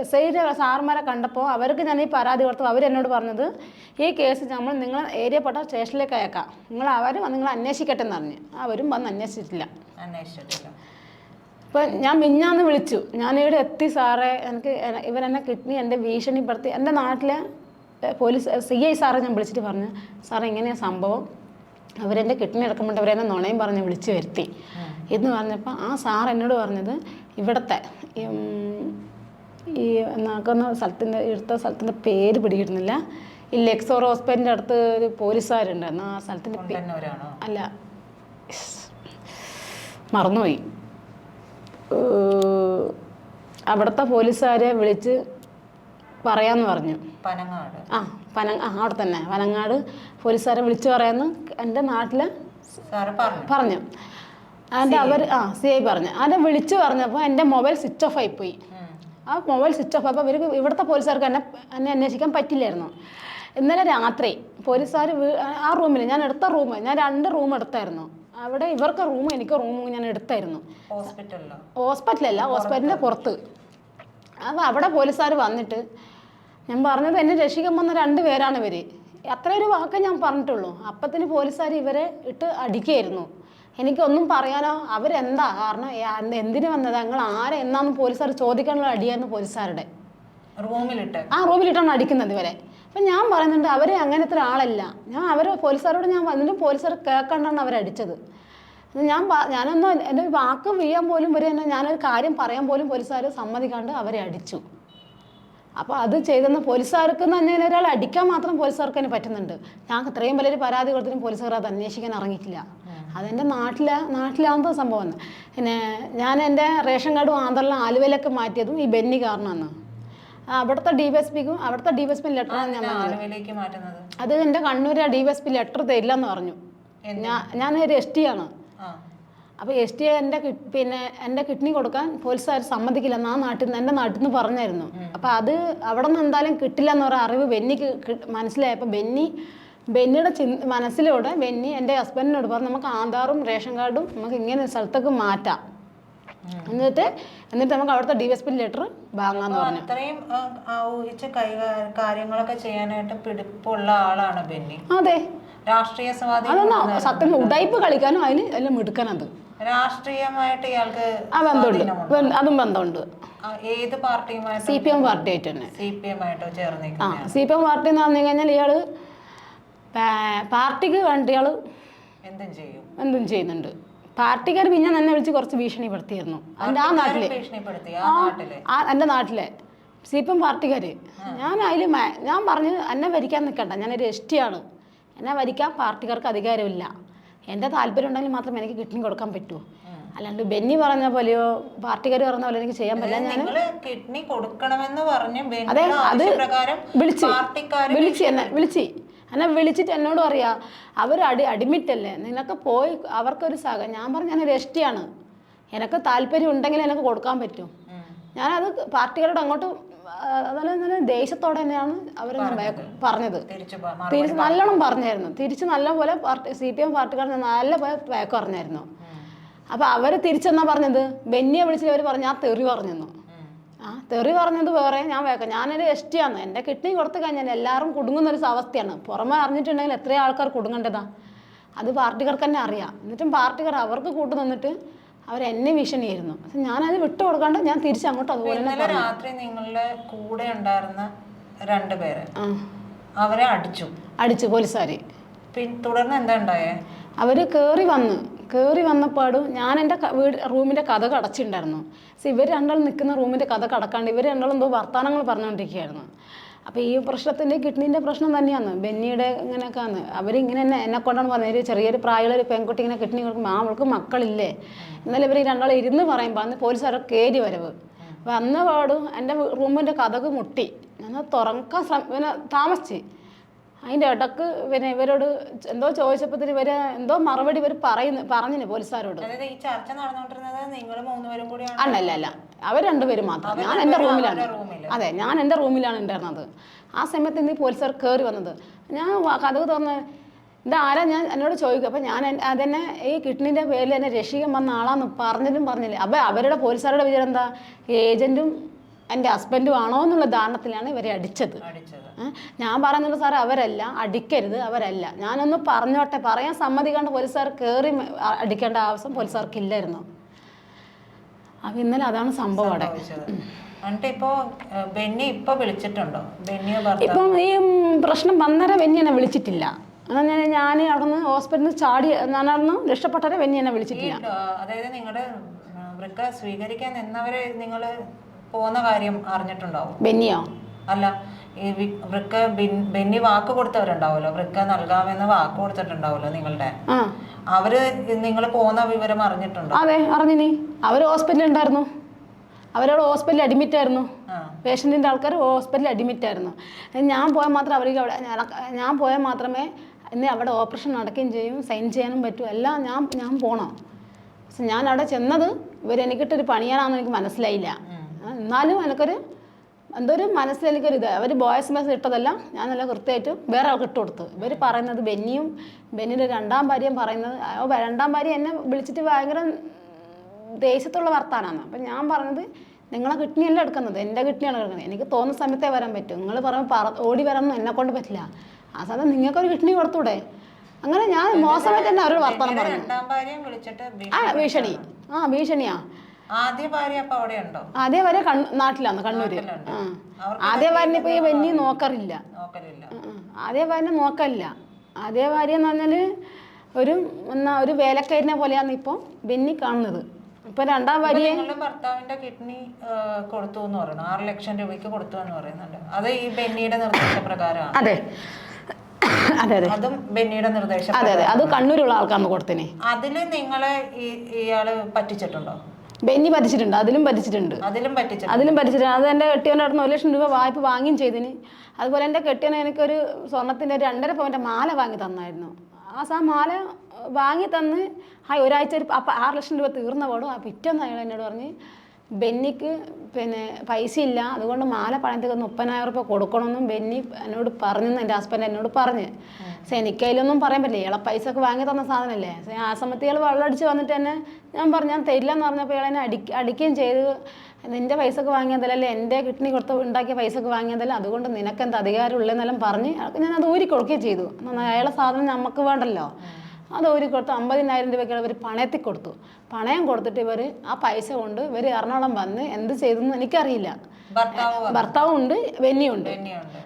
SI സാറുമാരെ കണ്ടപ്പോൾ അവർക്ക് ഞാൻ ഈ പരാതി കൊടുത്തു. അവരെന്നോട് പറഞ്ഞത് ഈ കേസ് നിങ്ങൾ ഏരിയപ്പെട്ട സ്റ്റേഷനിലേക്ക് അയക്കാം, നിങ്ങൾ അന്വേഷിക്കട്ടെ എന്ന് പറഞ്ഞു. അവരും വന്ന് അന്വേഷിച്ചിട്ടില്ല. ഇപ്പം ഞാൻ മിഞ്ഞാന്ന് വിളിച്ചു, ഞാനിവിടെ എത്തി സാറേ, ഇവരെന്നെ കിഡ്നി എൻ്റെ ഭീഷണിപ്പെടുത്തി. എൻ്റെ നാട്ടിലെ പോലീസ് CI സാറെ ഞാൻ വിളിച്ചിട്ട് പറഞ്ഞു, സാറേ ഇങ്ങനെയാണ് സംഭവം, അവരെൻ്റെ കിഡ്നി എടുക്കുമ്പോൾ അവരെന്നെ നുണയും പറഞ്ഞ് വിളിച്ചു വരുത്തി എന്ന് പറഞ്ഞപ്പോൾ ആ സാർ എന്നോട് പറഞ്ഞത് ഇവിടുത്തെ ഈ നടക്കുന്ന എടുത്ത സ്ഥലത്തിൻ്റെ പേര് പിടികിട്ടുന്നില്ല, ഈ ലെക്സോർ ഹോസ്പിറ്റലിൻ്റെ അടുത്ത് ഒരു പോലീസുകാരുണ്ടായിരുന്നു. ആ സ്ഥലത്തിൻ്റെ അല്ല, മറന്നുപോയി. അവിടുത്തെ പോലീസുകാരെ വിളിച്ച് പറയാമെന്ന് പറഞ്ഞു. അവിടെ തന്നെ പനങ്ങാട് പോലീസുകാരെ വിളിച്ചു പറയാമെന്ന് എൻ്റെ നാട്ടിലെ പറഞ്ഞു. അതിൻ്റെ CI പറഞ്ഞു. അതിൻ്റെ വിളിച്ചു പറഞ്ഞപ്പോൾ എൻ്റെ മൊബൈൽ സ്വിച്ച് ഓഫ് ആയിപ്പോയി. ആ മൊബൈൽ സ്വിച്ച് ഓഫ് ആയപ്പോൾ ഇവർക്ക് ഇവിടുത്തെ പോലീസുകാർക്ക് എന്നെ അന്വേഷിക്കാൻ പറ്റില്ലായിരുന്നു. ഇന്നലെ രാത്രി പോലീസുകാർ ആ റൂമിൽ ഞാൻ 2 റൂം എടുത്തായിരുന്നു. അവിടെ ഇവർക്ക് റൂം എനിക്ക് റൂമും ഞാൻ എടുത്തായിരുന്നു. ഹോസ്പിറ്റലല്ല, ഹോസ്പിറ്റലിൻ്റെ പുറത്ത്. അപ്പോൾ അവിടെ പോലീസുകാർ വന്നിട്ട് ഞാൻ പറഞ്ഞത് എന്നെ രക്ഷിക്കാൻ വന്ന 2 പേരാണ് ഇവർ. അത്രയൊരു വാക്കേ ഞാൻ പറഞ്ഞിട്ടുള്ളൂ. അപ്പത്തിന് പോലീസുകാർ ഇവരെ ഇട്ട് അടിക്കുകയായിരുന്നു. എനിക്കൊന്നും പറയാനോ അവരെന്താ കാരണം എന്തിനു വന്നത്, ഞങ്ങൾ ആരെ എന്നാന്ന് പോലീസുകാർ ചോദിക്കാനുള്ള അടിയായിരുന്നു പോലീസുകാരുടെ. റൂമിലിട്ടാണ് അടിക്കുന്നത് ഇവരെ. അപ്പം ഞാൻ പറയുന്നുണ്ട് അവരെ അങ്ങനത്തെ ഒരാളല്ല. പോലീസുകാരോട് ഞാൻ വന്നിട്ട് പോലീസുകാർ കേൾക്കണ്ടാണ് അവരടിച്ചത്. ഞാനൊന്നും എൻ്റെ വാക്ക് വീഴാൻ പോലും ഇവർ തന്നെ ഞാനൊരു കാര്യം പറയാൻ പോലും പോലീസുകാർ സമ്മതിക്കാണ്ട് അവരെ അടിച്ചു. അപ്പോൾ അത് ചെയ്തെന്ന് പോലീസുകാർക്ക് തന്നെ ഒരാൾ അടിക്കാൻ മാത്രം പോലീസുകാർക്ക് തന്നെ പറ്റുന്നുണ്ട്. ഞങ്ങൾക്ക് ഇത്രയും വലിയൊരു പരാതി കൊടുത്തിട്ടും പോലീസുകാർ അത് അന്വേഷിക്കാൻ ഇറങ്ങിയിട്ടില്ല. അതെൻ്റെ നാട്ടിലാകുന്ന സംഭവം. പിന്നെ ഞാൻ എൻ്റെ റേഷൻ കാർഡും ആധാറിലും ആലുവയിലൊക്കെ മാറ്റിയതും ഈ ബെന്നി കാരണമാണ്. അവിടുത്തെ DYSP ലെറ്ററാണ് ഞാൻ മാറ്റുന്നത്. അത് എൻ്റെ കണ്ണൂർ DYSP ലെറ്റർ തരില്ല എന്ന് പറഞ്ഞു. ഞാനൊരു ST ആണ്. അപ്പോൾ ST എൻ്റെ കിഡ്നി കൊടുക്കാൻ പോലീസുകാർ സമ്മതിക്കില്ല എൻ്റെ നാട്ടിൽ നിന്ന് പറഞ്ഞായിരുന്നു. അപ്പോൾ അത് അവിടെ നിന്ന് എന്തായാലും കിട്ടില്ല എന്നൊരു അറിവ് ബെന്നിക്ക് മനസ്സിലായപ്പോൾ ബെന്നിയുടെ മനസ്സിലൂടെ ബെന്നി എൻ്റെ ഹസ്ബൻഡിനോട് പറഞ്ഞു നമുക്ക് ആധാറും റേഷൻ കാർഡും നമുക്ക് ഇങ്ങനെ സ്ഥലത്തേക്ക് മാറ്റാം, എന്നിട്ട് നമുക്ക് അവിടുത്തെ DYSP ലെറ്റർ വാങ്ങാന്ന് പറഞ്ഞു. അത്രയും ഊഹിച്ച് കാര്യങ്ങളൊക്കെ ചെയ്യാനായിട്ട് പിടിപ്പുള്ള ആളാണ് ബെന്നി. അതെ, രാഷ്ട്രീയ സത്യം ഉടായ്പ കളിക്കാനും എല്ലാം എടുക്കാനത് രാഷ്ട്രീയമായിട്ട് ഇയാൾക്ക് അതും ബന്ധമുണ്ട്. ഏത് പാർട്ടിയുമായിട്ട്? CPM പാർട്ടിയായിട്ട് തന്നെ. CPM ആയിട്ടോ ചേർന്ന്? CPM പാർട്ടി എന്ന് പറഞ്ഞു കഴിഞ്ഞാൽ ഇയാള് പാർട്ടിക്ക് വേണ്ടി ഇയാള് എന്തും ചെയ്യുന്നുണ്ട്. പാർട്ടിക്കാർ പിന്നെ എന്നെ വിളിച്ച് കുറച്ച് ഭീഷണിപ്പെടുത്തിയിരുന്നു. എൻ്റെ എൻ്റെ നാട്ടിലെ CPM പാർട്ടിക്കാർ. ഞാൻ പറഞ്ഞു എന്നെ ഭരിക്കാൻ നിൽക്കണ്ട, ഞാനൊരു ST ആണ്, എന്നെ ഭരിക്കാൻ പാർട്ടിക്കാർക്ക് അധികാരമില്ല, എൻ്റെ താല്പര്യം ഉണ്ടെങ്കിൽ മാത്രമേ എനിക്ക് കിഡ്നി കൊടുക്കാൻ പറ്റൂ, അല്ലാണ്ട് ബെന്നി പറഞ്ഞ പോലെയോ പാർട്ടിക്കാർ പറഞ്ഞ പോലെ എനിക്ക് ചെയ്യാൻ പറ്റില്ല. ഞാൻ കിഡ്നി കൊടുക്കണമെന്ന് പറഞ്ഞു. അതെ, അത് വിളിച്ച് എന്നെ വിളിച്ചിട്ട് എന്നോട് പറയാ അവർ അഡിമിറ്റല്ലേ, നിനക്ക് പോയി അവർക്കൊരു ഞാൻ പറഞ്ഞു ഞാനൊരു ST ആണ്, എനിക്ക് താല്പര്യം ഉണ്ടെങ്കിൽ എനിക്ക് കൊടുക്കാൻ പറ്റും. ഞാനത് പാർട്ടിക്കാരോട് അങ്ങോട്ട് അതുപോലെ ദേഷ്യത്തോടെ തന്നെയാണ് അവർ പറഞ്ഞത്. തിരിച്ച് നല്ലോണം പറഞ്ഞായിരുന്നു. തിരിച്ച് നല്ലപോലെ CPM പാർട്ടിക്കാർ നല്ലപോലെ വേക്ക് പറഞ്ഞായിരുന്നു. അപ്പോൾ അവർ തിരിച്ചെന്നാ പറഞ്ഞത്, ബെന്നിയെ വിളിച്ചിട്ട് അവർ പറഞ്ഞു ഞാൻ തെറി പറഞ്ഞെന്നു. തെറി പറഞ്ഞത് വേറെ, ഞാനൊരു ST ആണ്, എൻ്റെ കിഡ്നി കൊടുത്തു കഴിഞ്ഞാൽ എല്ലാവരും കുടുങ്ങുന്നൊരു അവസ്ഥയാണ്. പുറമെ അറിഞ്ഞിട്ടുണ്ടെങ്കിൽ എത്രയും ആൾക്കാർ കുടുങ്ങേണ്ടതാ, അത് പാർട്ടിക്കാർക്ക് തന്നെ അറിയാം. എന്നിട്ടും പാർട്ടിക്കാർ അവർക്ക് കൂട്ടു നിന്നിട്ട് അവരെന്നെ ഭീഷണിയായിരുന്നു. ഞാനത് വിട്ടു കൊടുക്കാണ്ട് ഞാൻ തിരിച്ചങ്ങോട്ട് അതുപോലെ രാത്രി നിങ്ങളുടെ കൂടെ ഉണ്ടായിരുന്ന 2 പേര് അവരെ അടിച്ചു പോലീസുകാര്. തുടർന്ന് എന്താ ഉണ്ടായേ? അവര് കയറി വന്നപ്പാടും ഞാൻ എൻ്റെ റൂമിൻ്റെ കഥ അടച്ചിട്ടുണ്ടായിരുന്നു. ഇവർ രണ്ടാളും നിൽക്കുന്ന റൂമിൻ്റെ കഥ അടക്കാണ്ട് ഇവർ രണ്ടാളും എന്തോ വർത്തമാനങ്ങൾ പറഞ്ഞുകൊണ്ടിരിക്കുകയായിരുന്നു. അപ്പോൾ ഈ പ്രശ്നത്തിൻ്റെ കിഡ്നീൻ്റെ പ്രശ്നം തന്നെയാണ്, ബെന്നിയുടെ ഇങ്ങനെയൊക്കെയാണ്. അവരിങ്ങനെ തന്നെ എന്നെ കൊണ്ടാണ് പറഞ്ഞത്, ചെറിയൊരു പ്രായമുള്ള ഒരു പെൺകുട്ടി ഇങ്ങനെ കിഡ്നി കൊടുക്കും, അവൾക്ക് മക്കളില്ലേ. എന്നാലും ഇവർ രണ്ടാളും ഇരുന്ന് പറയുമ്പോൾ അന്ന് പോലീസുകാരൊക്കെ കയറി വരവ് വന്ന പാടും എൻ്റെ റൂമിൻ്റെ കഥക് മുട്ടി. ഞാൻ തുറക്കാൻ താമസിച്ച് അതിൻ്റെ ഇടക്ക് ഇവരോട് എന്തോ ചോദിച്ചപ്പോൾ എന്തോ മറുപടി പറഞ്ഞിന് പോലീസുകാരോട്. അല്ല, അവർ 2 പേരും മാത്രം. ഞാൻ എൻ്റെ റൂമിലാണ്. അതെ, ഞാൻ എൻ്റെ റൂമിലാണ് ഉണ്ടായിരുന്നത്. ആ സമയത്ത് ഇന്ന് പോലീസുകാർ കയറി വന്നത്. ഞാൻ കഥക് തുറന്ന് ഇതാരാ ഞാൻ എന്നോട് ചോദിക്കും. അപ്പം ഞാൻ അതെന്നെ ഈ കിഡ്നിൻ്റെ പേരിൽ എന്നെ രക്ഷിക്കാൻ വന്ന ആളാന്ന് പറഞ്ഞില്ല. അപ്പം അവരുടെ പോലീസുകാരുടെ വിചാരം എന്താ, ഏജൻറ്റും എൻ്റെ ഹസ്ബൻഡും ആണോ എന്നുള്ള ധാരണത്തിലാണ് ഇവരെ അടിച്ചത്. ഞാൻ പറയുന്നത് സാർ അവരല്ല, അടിക്കരുത്, അവരല്ല. ഞാനൊന്ന് പറഞ്ഞോട്ടെ, പറയാൻ സമ്മതിക്കാണ്ട് പോലീസുകാർ കയറി അടിക്കേണ്ട ആവശ്യം പോലീസുകാർക്ക് ഇല്ലായിരുന്നു. അപ്പം ഇന്നലെ അതാണ് സംഭവം അവിടെ. ഇപ്പം ഈ പ്രശ്നം വന്നേരം വെന്നി എന്നെ വിളിച്ചിട്ടില്ല. ഞാൻ അവിടെ നിന്ന് ഹോസ്പിറ്റലിൽ ചാടി നടന്ന് രക്ഷപ്പെട്ടവരെ വെന്നി എന്നെ വിളിച്ചിട്ടില്ല. അതായത് നിങ്ങളുടെ വൃക്ക സ്വീകരിക്കാൻ നിന്നവരെ നിങ്ങൾ പോകുന്ന കാര്യം അറിഞ്ഞിട്ടുണ്ടാവും. ബെന്നിയോ? അല്ല, ഈ വൃക്ക ബെന്നി വാക്ക് കൊടുത്തവരുണ്ടാവുമല്ലോ, വൃക്ക നൽകാമെന്ന് വാക്ക് കൊടുത്തിട്ടുണ്ടാവുമല്ലോ നിങ്ങളുടെ. അവര് നിങ്ങൾ പോകുന്ന വിവരം അറിഞ്ഞിട്ടുണ്ടോ? അതെ, അറിഞ്ഞിനി. അവര് ഹോസ്പിറ്റലിൽ ഉണ്ടായിരുന്നു. അവരവിടെ ഹോസ്പിറ്റലിൽ അഡ്മിറ്റ് ആയിരുന്നു. പേഷ്യൻറ്റിൻ്റെ ആൾക്കാർ ഹോസ്പിറ്റലിൽ അഡ്മിറ്റ് ആയിരുന്നു. ഞാൻ പോയാൽ മാത്രമേ അവർക്ക് അവിടെ ഞാൻ പോയാൽ മാത്രമേ എന്നെ അവിടെ ഓപ്പറേഷൻ നടക്കുകയും ചെയ്യും, സൈൻ ചെയ്യാനും പറ്റും, എല്ലാം ഞാൻ പോകണം. പക്ഷെ ഞാൻ അവിടെ ചെന്നത് ഇവരെനിക്കിട്ടൊരു പണിയാനാണെന്ന് എനിക്ക് മനസ്സിലായില്ല. എന്നാലും എനിക്കൊരു എന്തൊരു മനസ്സിലെനിക്കൊരു ഇത്, അവർ ബോയ്സ് മെസ്സേജ് ഇട്ടതല്ല, ഞാൻ നല്ല കൃത്യമായിട്ടും വേറെ ആൾക്ക് ഇട്ട് കൊടുത്തു. ഇവർ പറയുന്നത് ബെന്നിയുടെ രണ്ടാം ഭാര്യയും പറയുന്നത്, രണ്ടാം ഭാര്യ എന്നെ വിളിച്ചിട്ട് ഭയങ്കര ദേശത്തുള്ള വർത്താനാണ്. അപ്പം ഞാൻ പറഞ്ഞത് നിങ്ങളെ കിഡ്നിയല്ല എടുക്കുന്നത്, എൻ്റെ കിഡ്നിയാണ് എടുക്കുന്നത്. എനിക്ക് തോന്നുന്ന സമയത്തേ വരാൻ പറ്റും. നിങ്ങൾ പറയുമ്പോൾ ഓടി വരാനൊന്നും എന്നെ കൊണ്ട് പറ്റില്ല. ആ സമയത്ത് നിങ്ങൾക്കൊരു കിഡ്നി കൊടുത്തൂടെ? അങ്ങനെ ഞാൻ മോശമായിട്ട് തന്നെ അവരോട് വർത്താനം പറഞ്ഞു. ഭീഷണി. ഭീഷണിയാ. ആദ്യ ഭാര്യ നാട്ടിലാണ്, കണ്ണൂര്. ആദ്യ ഭാര്യനെ ഇപ്പൊ ഈ വെന്നി നോക്കാറില്ല. ആദ്യ ഭാര്യനെ നോക്കല്ല. ആദ്യ ഭാര്യ എന്ന് പറഞ്ഞാല് ഒരു വേലക്കാരനെ പോലെയാണ് ഇപ്പൊ ബെന്നി കാണുന്നത്. ഇപ്പൊ രണ്ടാം ഭാര്യ ഭർത്താവിന്റെ കിഡ്നി കൊടുത്തു എന്ന് പറയുന്നു, 6 ലക്ഷം രൂപയ്ക്ക് കൊടുത്തു എന്ന് പറയുന്നുണ്ട്. അത് ഈ ബെന്നിയുടെ നിർദ്ദേശപ്രകാരമാണ്. അതെ അതെ അതെ, അതും ബെന്നിയുടെ നിർദ്ദേശം. അതെ അതെ, അത് കണ്ണൂരുള്ള ആൾക്കാണ് കൊടുത്തേനെ. അതില് നിങ്ങളെ ഇയാള് പറ്റിച്ചിട്ടുണ്ടോ? ബെന്നി പറ്റിച്ചിട്ടുണ്ട്, അതിലും പറ്റിച്ചിട്ടുണ്ട്. അത് എൻ്റെ കെട്ടിയവൻ്റെ അടുത്ത് 1 ലക്ഷം രൂപ വായ്പ വാങ്ങിയും ചെയ്തിന്. അതുപോലെ എൻ്റെ കെട്ടിയവനെ എനിക്കൊരു സ്വർണ്ണത്തിൻ്റെ 2.5 പവൻ്റെ മാല വാങ്ങി തന്നായിരുന്നു. ആ മാല വാങ്ങി തന്ന് ഒരാഴ്ച അപ്പം 6 ലക്ഷം രൂപ തീർന്ന പാടും ആ പിറ്റേന്ന് അയാൾ എന്നോട് പറഞ്ഞ് ബെന്നിക്ക് പൈസ ഇല്ല, അതുകൊണ്ട് മാല പണയത്തേക്ക് 30,000 രൂപ കൊടുക്കണമെന്നും ബെന്നി എന്നോട് പറഞ്ഞെന്ന് എൻ്റെ ഹസ്ബൻഡ് എന്നോട് പറഞ്ഞ്. പക്ഷേ എനിക്കതിലൊന്നും പറയാൻ പറ്റില്ല, ഇയാളെ പൈസ ഒക്കെ വാങ്ങി തന്ന സാധനമല്ലേ. ആ സമയത്ത് ഇയാൾ വെള്ളമടിച്ച് വന്നിട്ട് തന്നെ ഞാൻ തരില്ല എന്ന് പറഞ്ഞപ്പോൾ ഇയാളെന്നെ അടിക്കുകയും ചെയ്ത്, നിൻ്റെ പൈസ ഒക്കെ വാങ്ങിയതല്ലേ, എൻ്റെ കിഡ്നി കൊടുത്ത് ഉണ്ടാക്കിയ പൈസ ഒക്കെ വാങ്ങിയതല്ലേ, അതുകൊണ്ട് നിനക്കെന്ത് അധികാരം ഉള്ളതെന്നെല്ലാം പറഞ്ഞ് ഞാൻ അത് ഊരി കൊടുക്കുകയും ചെയ്തു. അയാളെ സാധനം നമുക്ക് വേണ്ടല്ലോ, അത് ഊരി കൊടുത്ത് 50,000 രൂപയ്ക്ക് അവർ പണയത്തിൽ കൊടുത്തു. പണയം കൊടുത്തിട്ട് ഇവർ ആ പൈസ കൊണ്ട് ഇവർ എറണാകുളം വന്ന് എന്ത് ചെയ്തെന്ന് എനിക്കറിയില്ല. ഭർത്താവും ഉണ്ട്, വെന്നിയുണ്ട്.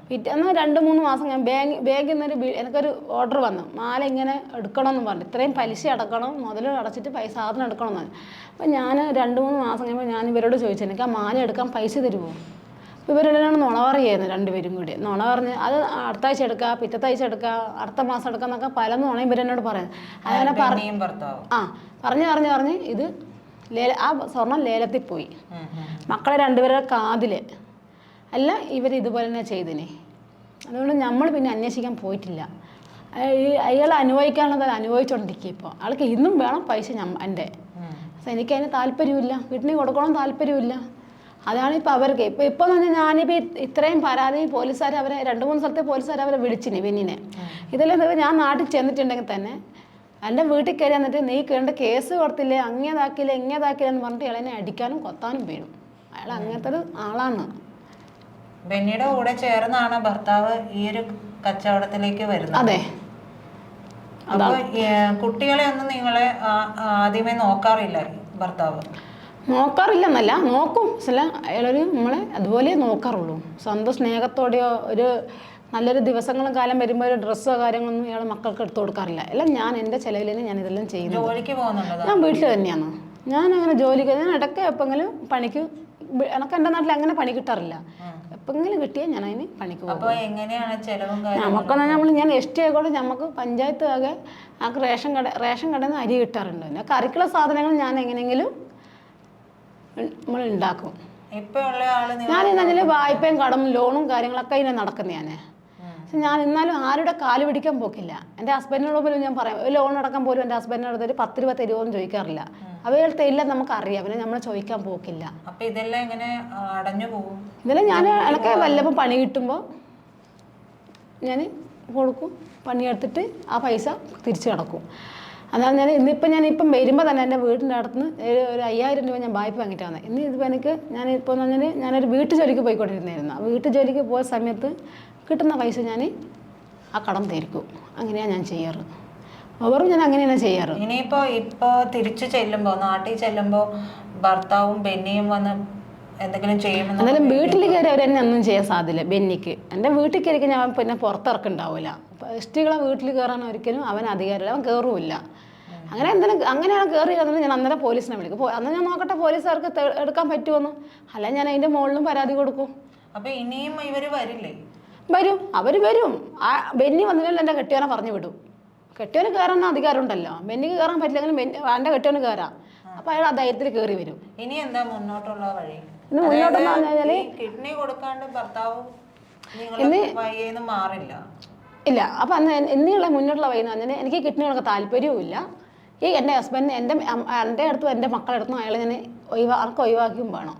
പിറ്റേന്ന് 2-3 മാസം ഞാൻ ബാഗിൽ നിന്നൊരു എനിക്കൊരു ഓർഡർ വന്നു, മാല ഇങ്ങനെ എടുക്കണമെന്ന് പറഞ്ഞു. ഇത്രയും പലിശ അടക്കണം, മുതൽ അടച്ചിട്ട് സാധനം എടുക്കണമെന്ന്. അപ്പം ഞാൻ 2-3 മാസം കഴിയുമ്പോൾ ഞാൻ ഇവരോട് ചോദിച്ചു, എനിക്ക് ആ മാല എടുക്കാൻ പൈസ തരുമോ? ഇവരെല്ലാം നുണ പറയുമായിരുന്നു, രണ്ടുപേരും കൂടി നുണ പറഞ്ഞ് അത് അടുത്ത ആഴ്ച എടുക്കുക, പിറ്റത്തെ ആഴ്ച എടുക്കുക, അടുത്ത മാസം എടുക്കുക എന്നൊക്കെ പല നുണ ഇവരെന്നോട് പറയാം. അങ്ങനെ പറഞ്ഞ് ഇത് ആ സ്വർണം ലേലത്തിൽ പോയി. മക്കളെ 2 പേരുടെ കാതില് അല്ല ഇവർ ഇതുപോലെ തന്നെ ചെയ്തിനെ. അതുകൊണ്ട് നമ്മൾ പിന്നെ അന്വേഷിക്കാൻ പോയിട്ടില്ല. അയാൾ അനുഭവിക്കാനുള്ളത് അനുഭവിച്ചുകൊണ്ടിരിക്കുക. ഇപ്പോൾ ആൾക്ക് ഇന്നും വേണം പൈസ എൻ്റെ. എനിക്കതിന് താല്പര്യമില്ല, കിഡ്നി കൊടുക്കണം താല്പര്യമില്ല. അതാണ് ഇപ്പോൾ അവർക്ക്. ഇപ്പോൾ എന്ന് പറഞ്ഞാൽ ഞാനിപ്പോൾ ഇത്രയും പരാതി പോലീസുകാർ അവരെ 2-3 സ്ഥലത്തെ പോലീസുകാർ അവരെ വിളിച്ചിന് ബെന്നിനെ. ഇതെല്ലാം ഞാൻ നാട്ടിൽ ചെന്നിട്ടുണ്ടെങ്കിൽ തന്നെ എൻ്റെ വീട്ടിൽ കയറി എന്നിട്ട് നീ കേണ്ട കേസ് കൊടുത്തില്ലേ, അങ്ങേതാക്കില്ല ഇങ്ങേതാക്കില്ല എന്ന് പറഞ്ഞിട്ട് ഇളനെ അടിക്കാനും കൊത്താനും വീഴും. അയാൾ അങ്ങനത്തെ ഒരു ആളാണ്. ബെന്നിയുടെ കൂടെ ചേർന്നാണ് ഭർത്താവ് ഈ ഒരു കച്ചവടത്തിലേക്ക് വരുന്നത്. അതെ. അപ്പൊ കുട്ടികളെ ഒന്നും നിങ്ങളെ ആദ്യമേ നോക്കാറില്ല ഭർത്താവ്? നോക്കാറില്ലെന്നല്ല, നോക്കും. ചില അയാളൊരു നമ്മളെ അതുപോലെ നോക്കാറുള്ളൂ. സ്വന്തം സ്നേഹത്തോടെയോ ഒരു നല്ലൊരു ദിവസങ്ങളും കാലം വരുമ്പോൾ ഒരു ഡ്രസ്സോ കാര്യങ്ങളൊന്നും ഇയാൾ മക്കൾക്ക് എടുത്തു കൊടുക്കാറില്ല. എല്ലാം ഞാൻ എൻ്റെ ചിലവിൽ തന്നെ ഞാൻ ഇതെല്ലാം ചെയ്യുന്നു. ജോലിക്ക് പോകുന്നുണ്ടോ? ഞാൻ വീട്ടിൽ തന്നെയാണ്. ഞാൻ അങ്ങനെ ജോലിക്ക് ഞാൻ ഇടയ്ക്ക് എപ്പോഴെങ്കിലും പണിക്ക്, എനിക്ക് എൻ്റെ നാട്ടിൽ അങ്ങനെ പണി കിട്ടാറില്ല. എപ്പോഴെങ്കിലും കിട്ടിയാൽ ഞാൻ അതിന് പണിക്ക് പോകും. നമുക്കെന്ന് ഞാൻ എസ് ടി ആയിക്കോട്ടെ, നമുക്ക് പഞ്ചായത്ത് ആകെ നമുക്ക് റേഷൻ കടയിൽ നിന്ന് അരി കിട്ടാറുണ്ട്. പിന്നെ കറിക്കുള്ള സാധനങ്ങൾ ഞാൻ എങ്ങനെയെങ്കിലും നമ്മൾ ഉണ്ടാക്കും. ഞാൻ ഇന്നലെ വായ്പയും കടം ലോണും കാര്യങ്ങളൊക്കെ ഇതിനെ നടക്കുന്ന ഞാൻ എന്നാലും ആരുടെ കാല് പിടിക്കാൻ പോക്കില്ല. എൻ്റെ ഹസ്ബൻഡിനോട് പോലും ഞാൻ പറയാം, ലോൺ അടക്കാൻ പോലും എൻ്റെ ഹസ്ബൻഡിനോട് ഒരു 10 രൂപ തരുമോന്ന് ചോദിക്കാറില്ല. അവരുടെ ഇല്ല നമുക്കറിയാം, പിന്നെ നമ്മൾ ചോദിക്കാൻ പോക്കില്ല. ഇതെല്ലാം ഞാൻ എനിക്ക് വല്ലപ്പോൾ പണി കിട്ടുമ്പോൾ ഞാൻ കൊടുക്കും, പണിയെടുത്തിട്ട് ആ പൈസ തിരിച്ച് കിടക്കും. അതാണ് ഞാനിപ്പം വരുമ്പോൾ തന്നെ എൻ്റെ വീടിൻ്റെ അടുത്തുനിന്ന് ഒരു 5000 രൂപ ഞാൻ വായ്പ വാങ്ങിയിട്ട് വന്നത്. ഇന്ന് ഇതിപ്പോൾ എനിക്ക് ഞാനിപ്പോൾ എന്ന് പറഞ്ഞാൽ ഞാനൊരു വീട്ടു ജോലിക്ക് പോയിക്കൊണ്ടിരുന്നായിരുന്നു. ആ വീട്ടു ജോലിക്ക് പോയ സമയത്ത് കിട്ടുന്ന പൈസ ഞാൻ ആ കടം തീർക്കും. അങ്ങനെയാണ് ഞാൻ ചെയ്യാറ്. ഓവറും ഞാൻ അങ്ങനെയാണ് ചെയ്യാറ്. ഇപ്പോൾ തിരിച്ചു ചെല്ലുമ്പോൾ, നാട്ടിൽ ചെല്ലുമ്പോൾ ഭർത്താവും ബെന്നിയും വന്ന് എന്തെങ്കിലും ചെയ്യുമെന്ന് എന്നാലും വീട്ടിൽ കയറി അവരെന്നെ ഒന്നും ചെയ്യാൻ സാധ്യല്ല. ബെന്നിക്ക് എൻ്റെ വീട്ടിൽ കയറി ഞാൻ പിന്നെ പുറത്തിറക്കുണ്ടാവില്ല. എസ്റ്റികളെ വീട്ടിൽ കയറാൻ ഒരിക്കലും അവൻ അധികാരമില്ല, അവൻ കയറുമില്ല. അങ്ങനെയാണ് കയറി വന്നത്. ഞാൻ അന്നേരം പോലീസിനെ വിളിക്കും. അന്ന് ഞാൻ നോക്കട്ടെ പോലീസുകാർക്ക് എടുക്കാൻ പറ്റുമെന്ന്. അല്ല ഞാൻ അതിൻ്റെ മുകളിലും പരാതി കൊടുക്കും. അപ്പോൾ ഇനിയും ഇവർ വരില്ലേ? വരും, അവർ വരും. ആ ബെന്നി വന്നില്ലെങ്കിൽ എൻ്റെ കെട്ടിയോനെ പറഞ്ഞു വിടും. കെട്ടിയോന് കയറാൻ അധികാരം ഉണ്ടല്ലോ. ബെന്നിക്ക് കയറാൻ പറ്റില്ലെങ്കിലും എൻ്റെ കെട്ടിയോന് കയറാം. അപ്പോൾ അയാൾ ആ ധൈര്യത്തിൽ കയറി വരും. ഇനി എന്താ മുന്നോട്ടുള്ള വഴി? ഇന്ന് മുന്നോട്ടെന്ന് പറഞ്ഞാൽ കിഡ്നി കൊടുക്കാണ്ട് ഭർത്താവ് വയ്യെന്ന് മാറില്ല. ഇല്ല. അപ്പം അന്ന് എന്നുള്ള മുന്നോട്ടുള്ള വഴി എന്ന് പറഞ്ഞാൽ എനിക്ക് കിഡ്നി കൊടുക്കാൻ താല്പര്യവും ഇല്ല. ഈ എൻ്റെ ഹസ്ബൻഡ് എൻ്റെ അടുത്തും എൻ്റെ മക്കളുടെ അടുത്തും അയാൾ ഞാൻ ആർക്കും ഒഴിവാക്കിയും വേണം.